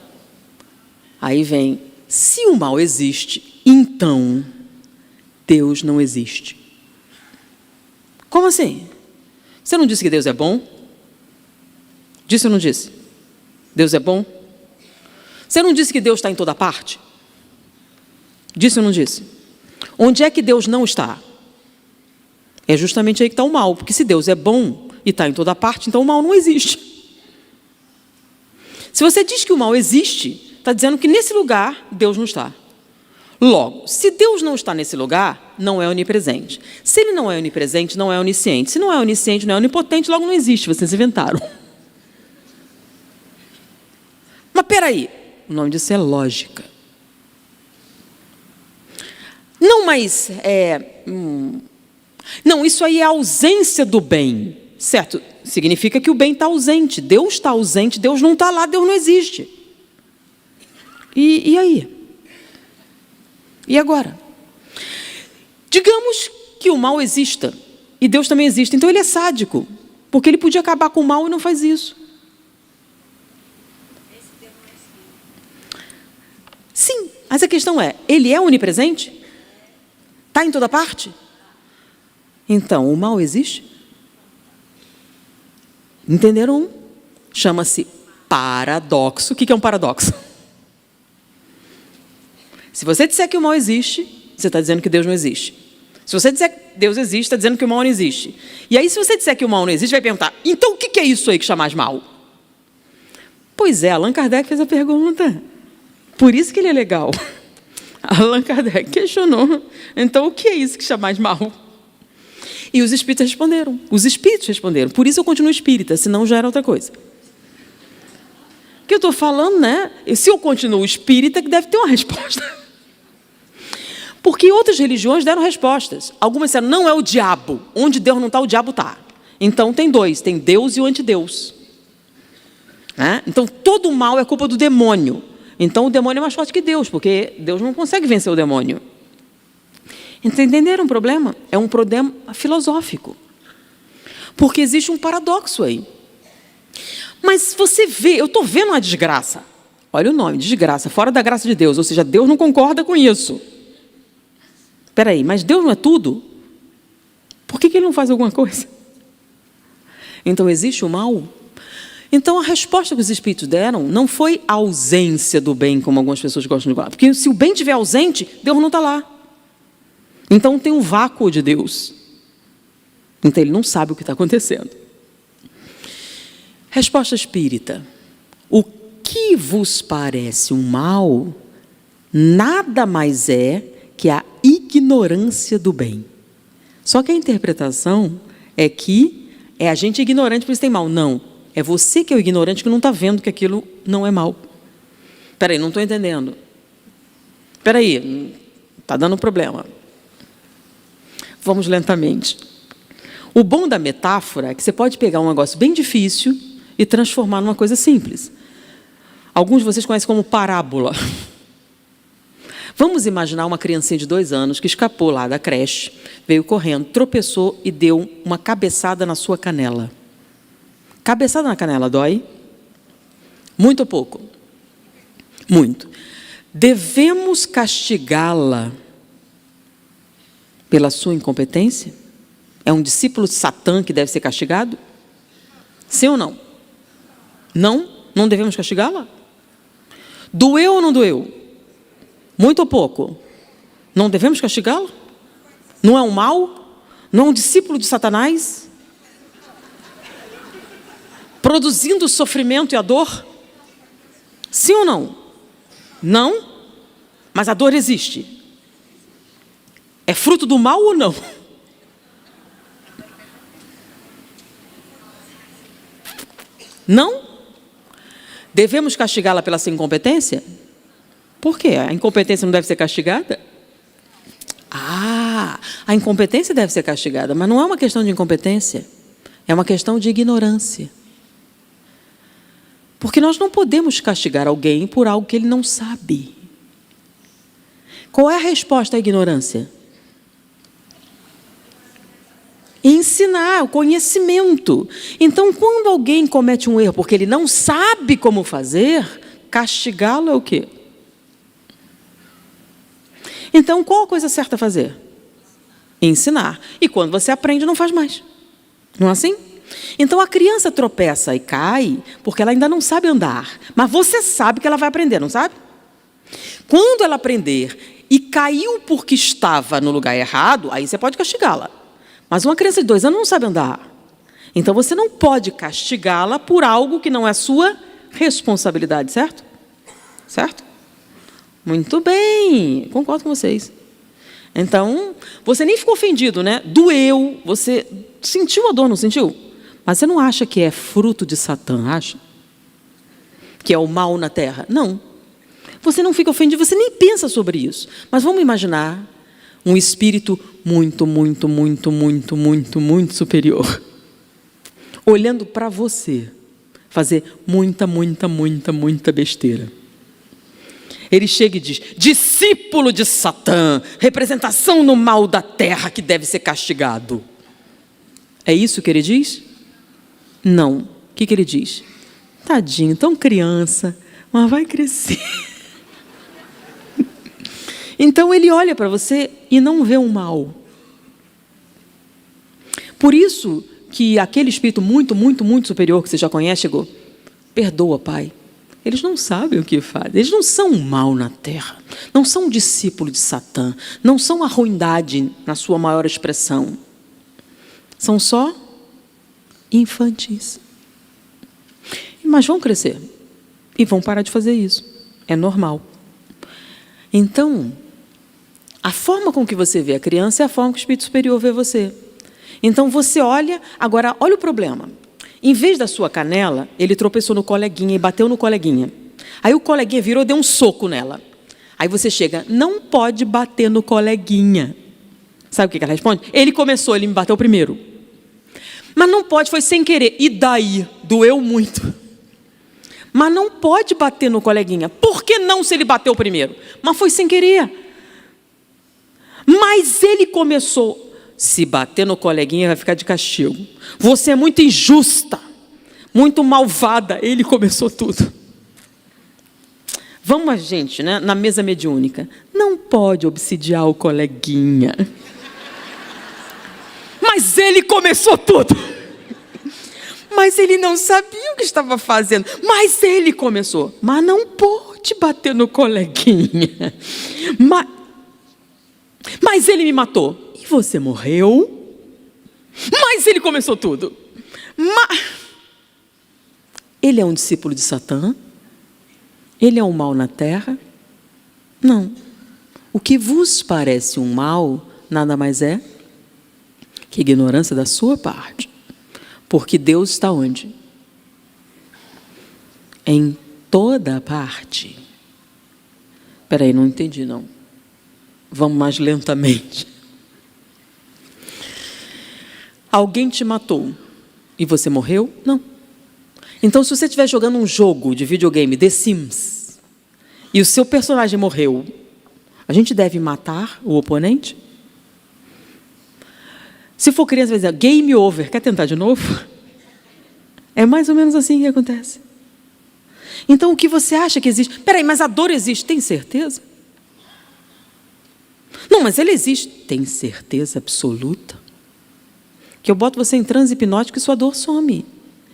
aí vem, se o mal existe, então Deus não existe. Como assim? Você não disse que Deus é bom? Disse ou não disse? Deus é bom? Você não disse que Deus está em toda parte? Disse ou não disse? Onde é que Deus não está? É justamente aí que está o mal, porque se Deus é bom e está em toda parte, então o mal não existe. Se você diz que o mal existe, está dizendo que nesse lugar Deus não está. Logo, se Deus não está nesse lugar, não é onipresente. Se ele não é onipresente, não é onisciente. Se não é onisciente, não é onipotente, logo não existe, vocês inventaram. Mas peraí, o nome disso é lógica. Não, mas não, isso aí é a ausência do bem, certo? Significa que o bem está ausente. Deus está ausente, Deus não está lá, Deus não existe. E aí? E agora? Digamos que o mal exista, e Deus também existe, então ele é sádico, porque ele podia acabar com o mal e não faz isso. Sim, mas a questão é, ele é onipresente? Está em toda parte? Então, o mal existe? Entenderam? Chama-se paradoxo. O que é um paradoxo? Se você disser que o mal existe, você está dizendo que Deus não existe. Se você disser que Deus existe, está dizendo que o mal não existe. E aí, se você disser que o mal não existe, vai perguntar, então o que é isso aí que chamar de mal? Pois é, Allan Kardec fez a pergunta. Por isso que ele é legal. Allan Kardec questionou. Então, o que é isso que chamar de mal? E os espíritos responderam. Os espíritos responderam. Por isso eu continuo espírita, senão já era outra coisa. O que eu estou falando, né? Se eu continuo espírita, que deve ter uma resposta. Porque outras religiões deram respostas. Algumas disseram, não é o diabo. Onde Deus não está, o diabo está. Então, tem 2. Tem Deus e o antideus. Então, todo o mal é culpa do demônio. Então, o demônio é mais forte que Deus, porque Deus não consegue vencer o demônio. Entenderam o problema? É um problema filosófico. Porque existe um paradoxo aí. Mas você vê, eu estou vendo uma desgraça. Olha o nome, desgraça, fora da graça de Deus. Ou seja, Deus não concorda com isso. Espera aí, mas Deus não é tudo? Por que ele não faz alguma coisa? Então, existe o mal? Então, a resposta que os espíritos deram não foi a ausência do bem, como algumas pessoas gostam de falar. Porque se o bem estiver ausente, Deus não está lá. Então, tem um vácuo de Deus. Então, ele não sabe o que está acontecendo. Resposta espírita. O que vos parece um mal, nada mais é que a ignorância do bem. Só que a interpretação é que é a gente ignorante, por isso tem mal. Não. É você que é o ignorante que não está vendo que aquilo não é mal. Espera aí, não estou entendendo. Espera aí, está dando problema. Vamos lentamente. O bom da metáfora é que você pode pegar um negócio bem difícil e transformar numa coisa simples. Alguns de vocês conhecem como parábola. Vamos imaginar uma criancinha de 2 anos que escapou lá da creche, veio correndo, tropeçou e deu uma cabeçada na sua canela. Cabeçada na canela dói? Muito ou pouco? Muito. Devemos castigá-la pela sua incompetência? É um discípulo de Satã que deve ser castigado? Sim ou não? Não? Não devemos castigá-la? Doeu ou não doeu? Muito ou pouco? Não devemos castigá-lo? Não é um mal? Não é um discípulo de Satanás? Produzindo o sofrimento e a dor? Sim ou não? Não? Mas a dor existe. É fruto do mal ou não? Não? Devemos castigá-la pela sua incompetência? Por quê? A incompetência não deve ser castigada? A incompetência deve ser castigada, mas não é uma questão de incompetência. É uma questão de ignorância. Porque nós não podemos castigar alguém por algo que ele não sabe. Qual é a resposta à ignorância? Ensinar, o conhecimento. Então, quando alguém comete um erro porque ele não sabe como fazer, castigá-lo é o quê? Então, qual a coisa certa a fazer? Ensinar. E quando você aprende, não faz mais. Não é assim? Então, a criança tropeça e cai porque ela ainda não sabe andar. Mas você sabe que ela vai aprender, não sabe? Quando ela aprender e caiu porque estava no lugar errado, aí você pode castigá-la. Mas uma criança de 2 anos não sabe andar. Então, você não pode castigá-la por algo que não é sua responsabilidade, certo? Certo? Muito bem, concordo com vocês. Então, você nem ficou ofendido, né? Doeu, você sentiu a dor, não sentiu? Mas você não acha que é fruto de Satã, acha? Que é o mal na terra? Não. Você não fica ofendido, você nem pensa sobre isso. Mas vamos imaginar um espírito muito superior, olhando para você, fazer muita besteira. Ele chega e diz: discípulo de Satã, representação no mal da terra que deve ser castigado. É isso que ele diz? Não. O que ele diz? Tadinho, tão criança, mas vai crescer. Então ele olha para você e não vê um mal. Por isso que aquele espírito muito superior que você já conhece chegou: perdoa, Pai. Eles não sabem o que fazem. Eles não são o mal na terra. Não são discípulos de Satã. Não são a ruindade na sua maior expressão. São só infantis. Mas vão crescer. E vão parar de fazer isso. É normal. Então, a forma com que você vê a criança é a forma que o espírito superior vê você. Então, você olha... Agora, olha o problema. Em vez da sua canela, ele tropeçou no coleguinha e bateu no coleguinha. Aí o coleguinha virou e deu um soco nela. Aí você chega: não pode bater no coleguinha. Sabe o que ela responde? Ele começou, ele me bateu primeiro. Mas não pode, foi sem querer. E daí? Doeu muito. Mas não pode bater no coleguinha. Por que não, se ele bateu primeiro? Mas foi sem querer. Mas ele começou. Se bater no coleguinha, vai ficar de castigo. Você é muito injusta, muito malvada. Ele começou tudo. Vamos, gente, né, na mesa mediúnica. Não pode obsidiar o coleguinha. Mas ele começou tudo. Mas ele não sabia o que estava fazendo. Mas ele começou. Mas não pode bater no coleguinha. Mas ele me matou. E você morreu? Mas ele começou tudo. Ele é um discípulo de Satã? Ele é um mal na terra? Não. O que vos parece um mal, nada mais é que ignorância da sua parte. Porque Deus está onde? Em toda parte. Espera aí, não entendi, não. Vamos mais lentamente. Alguém te matou e você morreu? Não. Então, se você estiver jogando um jogo de videogame, The Sims, e o seu personagem morreu, a gente deve matar o oponente? Se for criança, vai dizer: game over, quer tentar de novo? É mais ou menos assim que acontece. Então, o que você acha que existe? Espera aí, mas a dor existe, tem certeza? Não, mas ele existe. Tem certeza absoluta? Que eu boto você em transe hipnótico e sua dor some.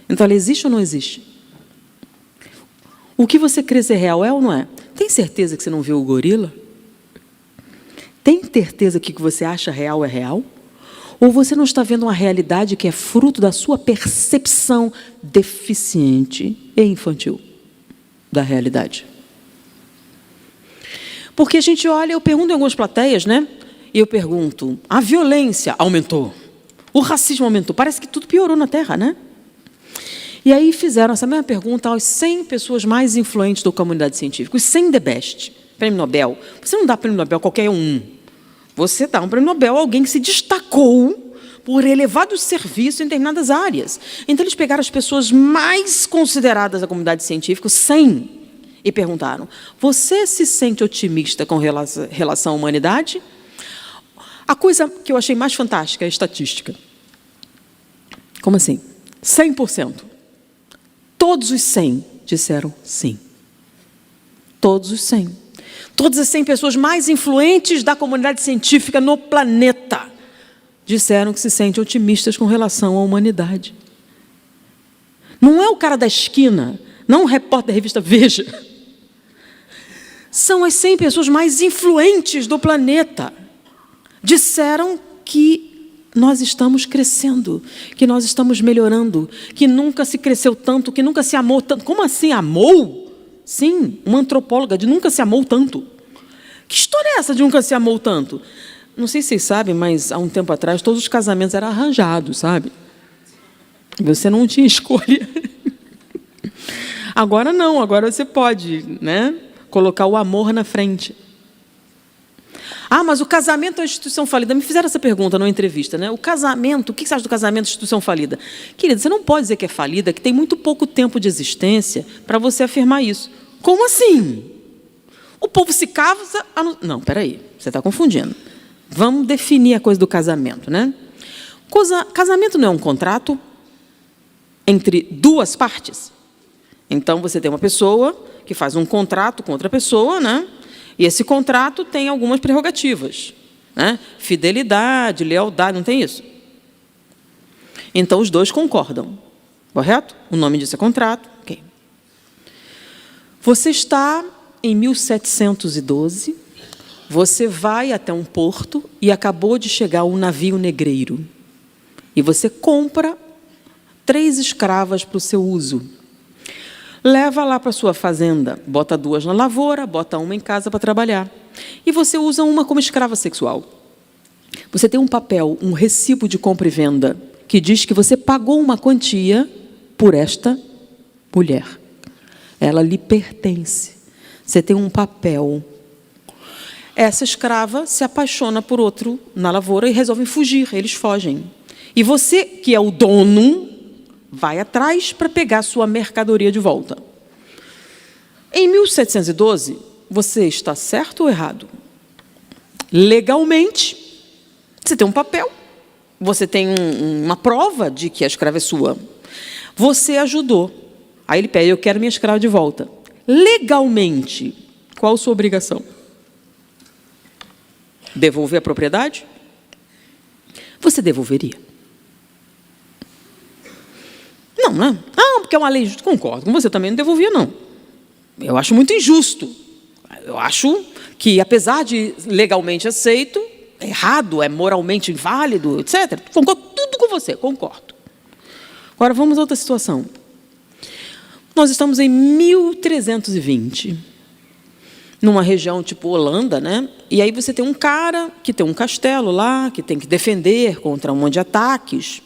Então, ela existe ou não existe? O que você crê ser real é ou não é? Tem certeza que você não viu o gorila? Tem certeza que o que você acha real é real? Ou você não está vendo uma realidade que é fruto da sua percepção deficiente e infantil da realidade? Porque a gente olha, eu pergunto em algumas plateias, né? E eu pergunto: a violência aumentou? O racismo aumentou? Parece que tudo piorou na Terra, né? E aí fizeram essa mesma pergunta aos 100 pessoas mais influentes da comunidade científica, os 100 the best. Prêmio Nobel. Você não dá prêmio Nobel a qualquer um. Você dá um prêmio Nobel a alguém que se destacou por elevado serviço em determinadas áreas. Então, eles pegaram as pessoas mais consideradas da comunidade científica, 100, e perguntaram: você se sente otimista com relação à humanidade? A coisa que eu achei mais fantástica é a estatística. Como assim? 100%. Todos os 100 disseram sim. Todos os 100. Todas as 100 pessoas mais influentes da comunidade científica no planeta disseram que se sentem otimistas com relação à humanidade. Não é o cara da esquina, não o repórter da revista Veja. São as 100 pessoas mais influentes do planeta. Disseram que nós estamos crescendo, que nós estamos melhorando, que nunca se cresceu tanto, que nunca se amou tanto. Como assim, amou? Sim, uma antropóloga de nunca se amou tanto. Que história é essa de nunca se amou tanto? Não sei se vocês sabem, mas há um tempo atrás todos os casamentos eram arranjados, sabe? Você não tinha escolha. Agora não, agora você pode, né, colocar o amor na frente. Ah, mas o casamento é uma instituição falida. Me fizeram essa pergunta numa entrevista, né? O casamento, o que você acha do casamento instituição falida? Querida, você não pode dizer que é falida, que tem muito pouco tempo de existência para você afirmar isso. Como assim? O povo se casa... Não, peraí, você está confundindo. Vamos definir a coisa do casamento, né? Casamento não é um contrato entre duas partes. Então, você tem uma pessoa que faz um contrato com outra pessoa, né? E esse contrato tem algumas prerrogativas, né? Fidelidade, lealdade, não tem isso? Então, os dois concordam, correto? O nome disso é contrato. Okay. Você está em 1712, você vai até um porto e acabou de chegar um navio negreiro. E você compra 3 escravas para o seu uso. Leva lá para a sua fazenda, bota 2 na lavoura, bota 1 em casa para trabalhar. E você usa uma como escrava sexual. Você tem um papel, um recibo de compra e venda, que diz que você pagou uma quantia por esta mulher. Ela lhe pertence. Você tem um papel. Essa escrava se apaixona por outro na lavoura e resolvem fugir, eles fogem. E você, que é o dono, vai atrás para pegar sua mercadoria de volta. Em 1712, você está certo ou errado? Legalmente, você tem um papel, você tem uma prova de que a escrava é sua. Você ajudou. Aí ele pede: eu quero minha escrava de volta. Legalmente, qual a sua obrigação? Devolver a propriedade? Você devolveria? Não, né? Ah, porque é uma lei justa. Concordo com você, também não devolvia, não. Eu acho muito injusto. Eu acho que, apesar de legalmente aceito, é errado, é moralmente inválido, etc. Concordo tudo com você, concordo. Agora, vamos a outra situação. Nós estamos em 1320, numa região tipo Holanda, né? E aí você tem um cara que tem um castelo lá, que tem que defender contra um monte de ataques.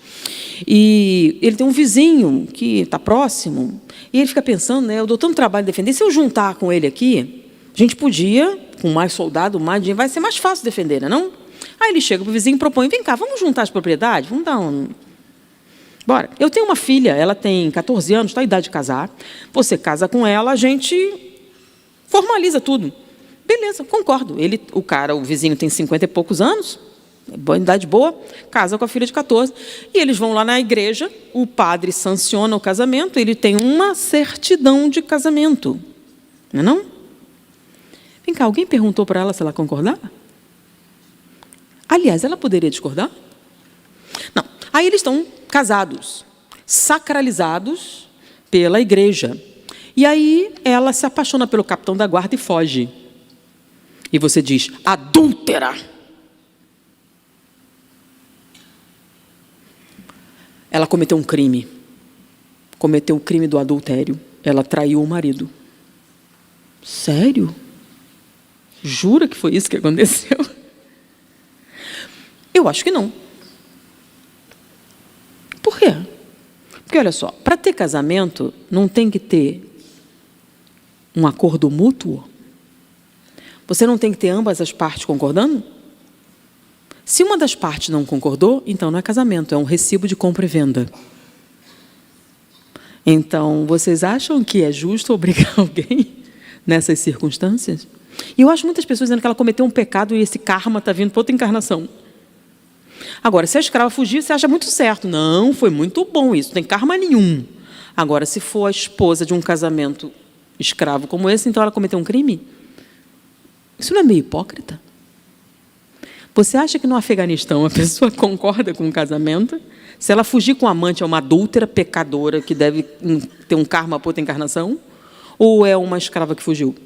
E ele tem um vizinho que está próximo, e ele fica pensando, né, eu dou tanto trabalho de defender, se eu juntar com ele aqui, a gente podia, com mais soldado, mais dinheiro, vai ser mais fácil defender, não? Aí ele chega para o vizinho e propõe: vem cá, vamos juntar as propriedades? Vamos dar um... Bora. Eu tenho uma filha, ela tem 14 anos, está na idade de casar, você casa com ela, a gente formaliza tudo. Beleza, concordo. O vizinho tem 50 e poucos anos, idade boa, casa com a filha de 14, e eles vão lá na igreja, o padre sanciona o casamento, ele tem uma certidão de casamento. Não é não? Vem cá, alguém perguntou para ela se ela concordava? Aliás, ela poderia discordar? Não. Aí eles estão casados, sacralizados pela igreja. E aí ela se apaixona pelo capitão da guarda e foge. E você diz: adúltera! Ela cometeu um crime. Cometeu o crime do adultério. Ela traiu o marido. Sério? Jura que foi isso que aconteceu? Eu acho que não. Por quê? Porque, olha só, para ter casamento, não tem que ter um acordo mútuo? Você não tem que ter ambas as partes concordando? Se uma das partes não concordou, então não é casamento, é um recibo de compra e venda. Então, vocês acham que é justo obrigar alguém nessas circunstâncias? E eu acho muitas pessoas dizendo que ela cometeu um pecado e esse karma está vindo para outra encarnação. Agora, se a escrava fugir, você acha muito certo. Não, foi muito bom isso, não tem karma nenhum. Agora, se for a esposa de um casamento escravo como esse, então ela cometeu um crime? Isso não é meio hipócrita? Você acha que no Afeganistão a pessoa concorda com o casamento? Se ela fugir com o amante, é uma adúltera pecadora que deve ter um karma para outra encarnação? Ou é uma escrava que fugiu?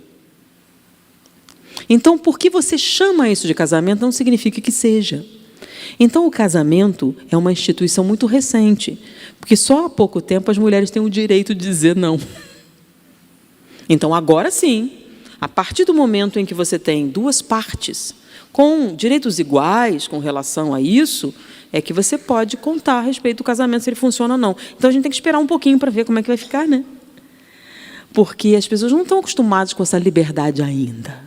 Então, por que você chama isso de casamento, não significa que seja. Então, o casamento é uma instituição muito recente, porque só há pouco tempo as mulheres têm o direito de dizer não. Então, agora sim, a partir do momento em que você tem duas partes com direitos iguais com relação a isso, é que você pode contar a respeito do casamento, se ele funciona ou não. Então, a gente tem que esperar um pouquinho para ver como é que vai ficar, né? Porque as pessoas não estão acostumadas com essa liberdade ainda.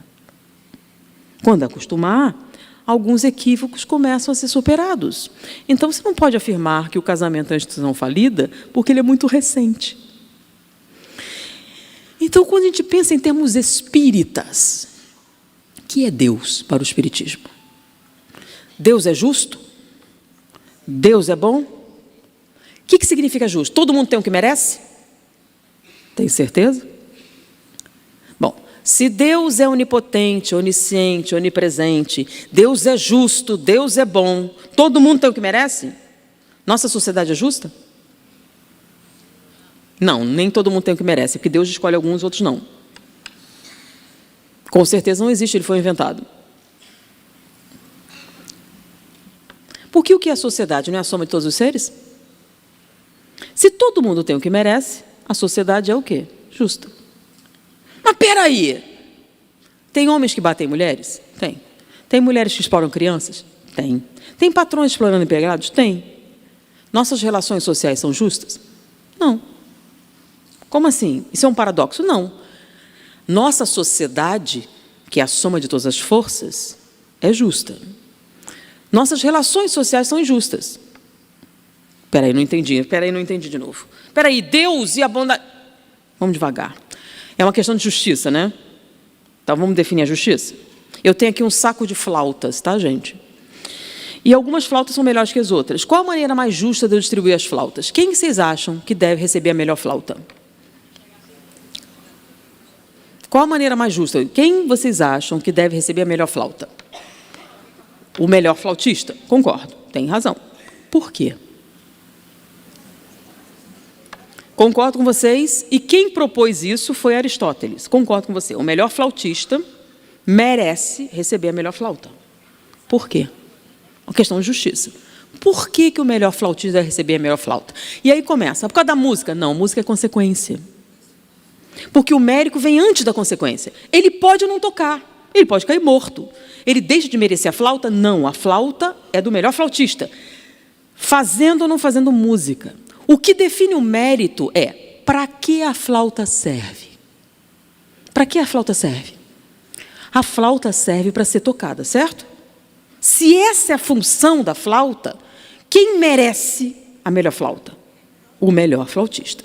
Quando acostumar, alguns equívocos começam a ser superados. Então, você não pode afirmar que o casamento é uma instituição falida, porque ele é muito recente. Então, quando a gente pensa em termos espíritas, o que é Deus para o espiritismo? Deus é justo? Deus é bom? O que significa justo? Todo mundo tem o que merece? Tem certeza? Bom, se Deus é onipotente, onisciente, onipresente, Deus é justo, Deus é bom, todo mundo tem o que merece? Nossa sociedade é justa? Não, nem todo mundo tem o que merece, porque Deus escolhe alguns, outros não. Com certeza não existe, ele foi inventado. Porque o que é a sociedade? Não é a soma de todos os seres? Se todo mundo tem o que merece, a sociedade é o quê? Justa. Mas espera aí! Tem homens que batem mulheres? Tem. Tem mulheres que exploram crianças? Tem. Tem patrões explorando empregados? Tem. Nossas relações sociais são justas? Não. Como assim? Isso é um paradoxo? Não. Nossa sociedade, que é a soma de todas as forças, é justa. Nossas relações sociais são injustas. Espera aí, não entendi de novo. Espera aí, Deus e a bondade... Vamos devagar. É uma questão de justiça, né? Então, vamos definir a justiça? Eu tenho aqui um saco de flautas, tá, gente? E algumas flautas são melhores que as outras. Qual a maneira mais justa de eu distribuir as flautas? Quem vocês acham que deve receber a melhor flauta? Qual a maneira mais justa? Quem vocês acham que deve receber a melhor flauta? O melhor flautista? Concordo, tem razão. Por quê? Concordo com vocês. E quem propôs isso foi Aristóteles. Concordo com você. O melhor flautista merece receber a melhor flauta. Por quê? Uma questão de justiça. Por que o melhor flautista deve receber a melhor flauta? E aí começa. Por causa da música? Não, música é consequência. Porque o mérito vem antes da consequência. Ele pode não tocar, ele pode cair morto. Ele deixa de merecer a flauta? Não, a flauta é do melhor flautista. Fazendo ou não fazendo música. O que define o mérito é para que a flauta serve. Para que a flauta serve? A flauta serve para ser tocada, certo? Se essa é a função da flauta, quem merece a melhor flauta? O melhor flautista.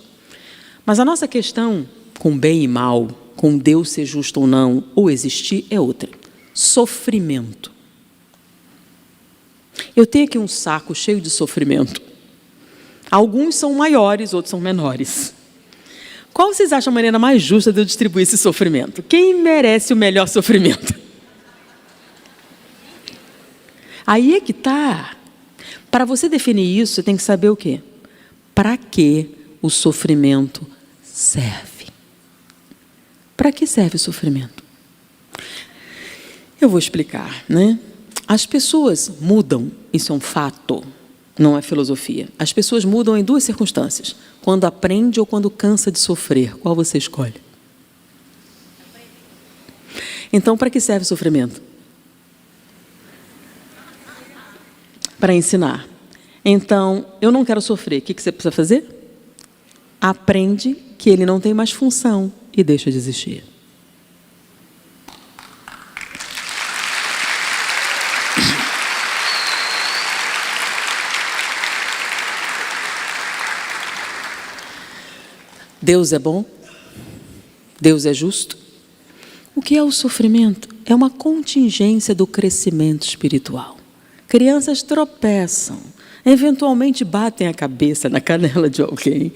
Mas a nossa questão com bem e mal, com Deus ser justo ou não, ou existir, é outra. Sofrimento. Eu tenho aqui um saco cheio de sofrimento. Alguns são maiores, outros são menores. Qual vocês acham a maneira mais justa de eu distribuir esse sofrimento? Quem merece o melhor sofrimento? Aí é que está. Para você definir isso, você tem que saber o quê? Para que o sofrimento serve? Para que serve o sofrimento? Eu vou explicar, né? As pessoas mudam, isso é um fato, não é filosofia. As pessoas mudam em duas circunstâncias. Quando aprende ou quando cansa de sofrer. Qual você escolhe? Então, para que serve o sofrimento? Para ensinar. Então, eu não quero sofrer. O que você precisa fazer? Aprende que ele não tem mais função e deixa de existir. Deus é bom? Deus é justo? O que é o sofrimento? É uma contingência do crescimento espiritual. Crianças tropeçam, eventualmente batem a cabeça na canela de alguém.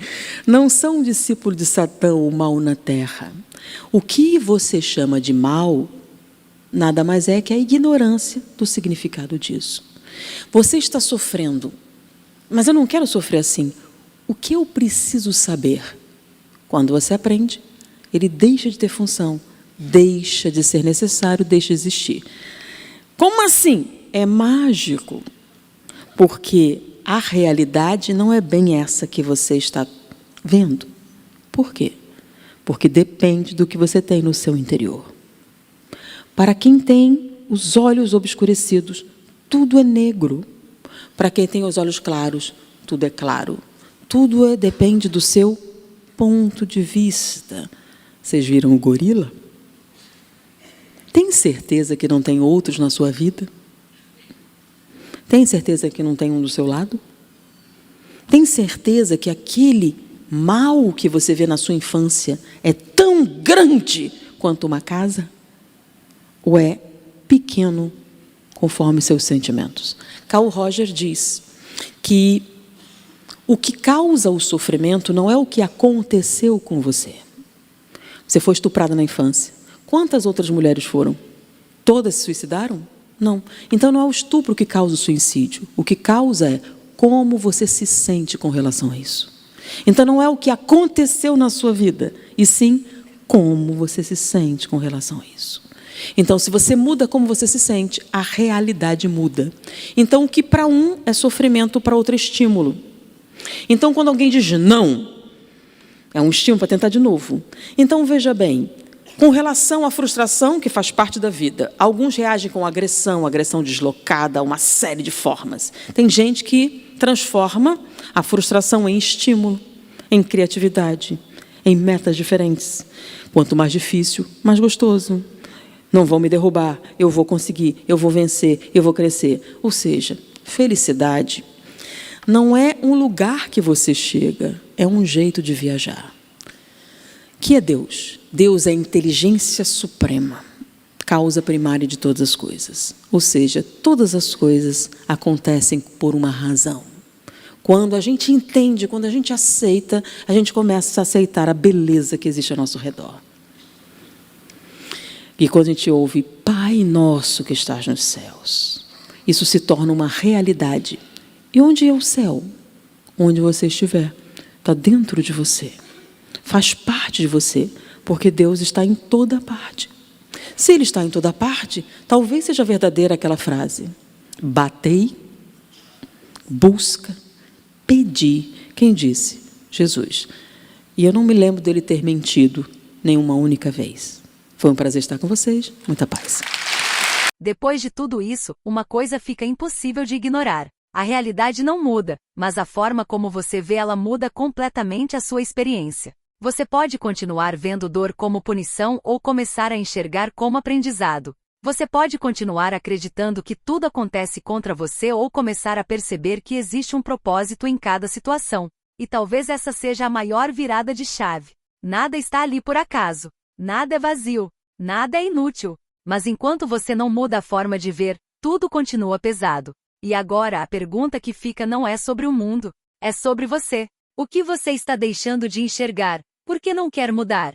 Não são discípulos de Satã ou mal na terra. O que você chama de mal, nada mais é que a ignorância do significado disso. Você está sofrendo, mas eu não quero sofrer assim. O que eu preciso saber? Quando você aprende, ele deixa de ter função, deixa de ser necessário, deixa de existir. Como assim? É mágico, porque a realidade não é bem essa que você está vendo. Por quê? Porque depende do que você tem no seu interior. Para quem tem os olhos obscurecidos, tudo é negro. Para quem tem os olhos claros, tudo é claro. Tudo depende do seu ponto de vista. Vocês viram o gorila? Tem certeza que não tem outros na sua vida? Tem certeza que não tem um do seu lado? Tem certeza que aquele mal que você vê na sua infância é tão grande quanto uma casa? Ou é pequeno conforme seus sentimentos? Carl Rogers diz que o que causa o sofrimento não é o que aconteceu com você. Você foi estuprada na infância. Quantas outras mulheres foram? Todas se suicidaram? Não. Então não é o estupro que causa o suicídio. O que causa é como você se sente com relação a isso. Então não é o que aconteceu na sua vida, e sim como você se sente com relação a isso. Então, se você muda como você se sente, a realidade muda. Então, o que para um é sofrimento, para outro é estímulo. Então, quando alguém diz não, é um estímulo para tentar de novo. Então, veja bem, com relação à frustração, que faz parte da vida, alguns reagem com agressão deslocada, uma série de formas. Tem gente que transforma a frustração em estímulo, em criatividade, em metas diferentes. Quanto mais difícil, mais gostoso. Não vão me derrubar, eu vou conseguir, eu vou vencer, eu vou crescer. Ou seja, felicidade não é um lugar que você chega, é um jeito de viajar. Que é Deus? Deus é a inteligência suprema, causa primária de todas as coisas. Ou seja, todas as coisas acontecem por uma razão. Quando a gente entende, quando a gente aceita, a gente começa a aceitar a beleza que existe ao nosso redor. E quando a gente ouve, Pai nosso que estás nos céus, isso se torna uma realidade. E onde é o céu? Onde você estiver. Está dentro de você. Faz parte de você, porque Deus está em toda parte. Se Ele está em toda parte, talvez seja verdadeira aquela frase. Batei, busca, pedi. Quem disse? Jesus. E eu não me lembro dele ter mentido nenhuma única vez. Foi um prazer estar com vocês. Muita paz. Depois de tudo isso, uma coisa fica impossível de ignorar. A realidade não muda, mas a forma como você vê ela muda completamente a sua experiência. Você pode continuar vendo dor como punição ou começar a enxergar como aprendizado. Você pode continuar acreditando que tudo acontece contra você ou começar a perceber que existe um propósito em cada situação. E talvez essa seja a maior virada de chave. Nada está ali por acaso. Nada é vazio. Nada é inútil. Mas enquanto você não muda a forma de ver, tudo continua pesado. E agora a pergunta que fica não é sobre o mundo, é sobre você. O que você está deixando de enxergar? Por que não quer mudar?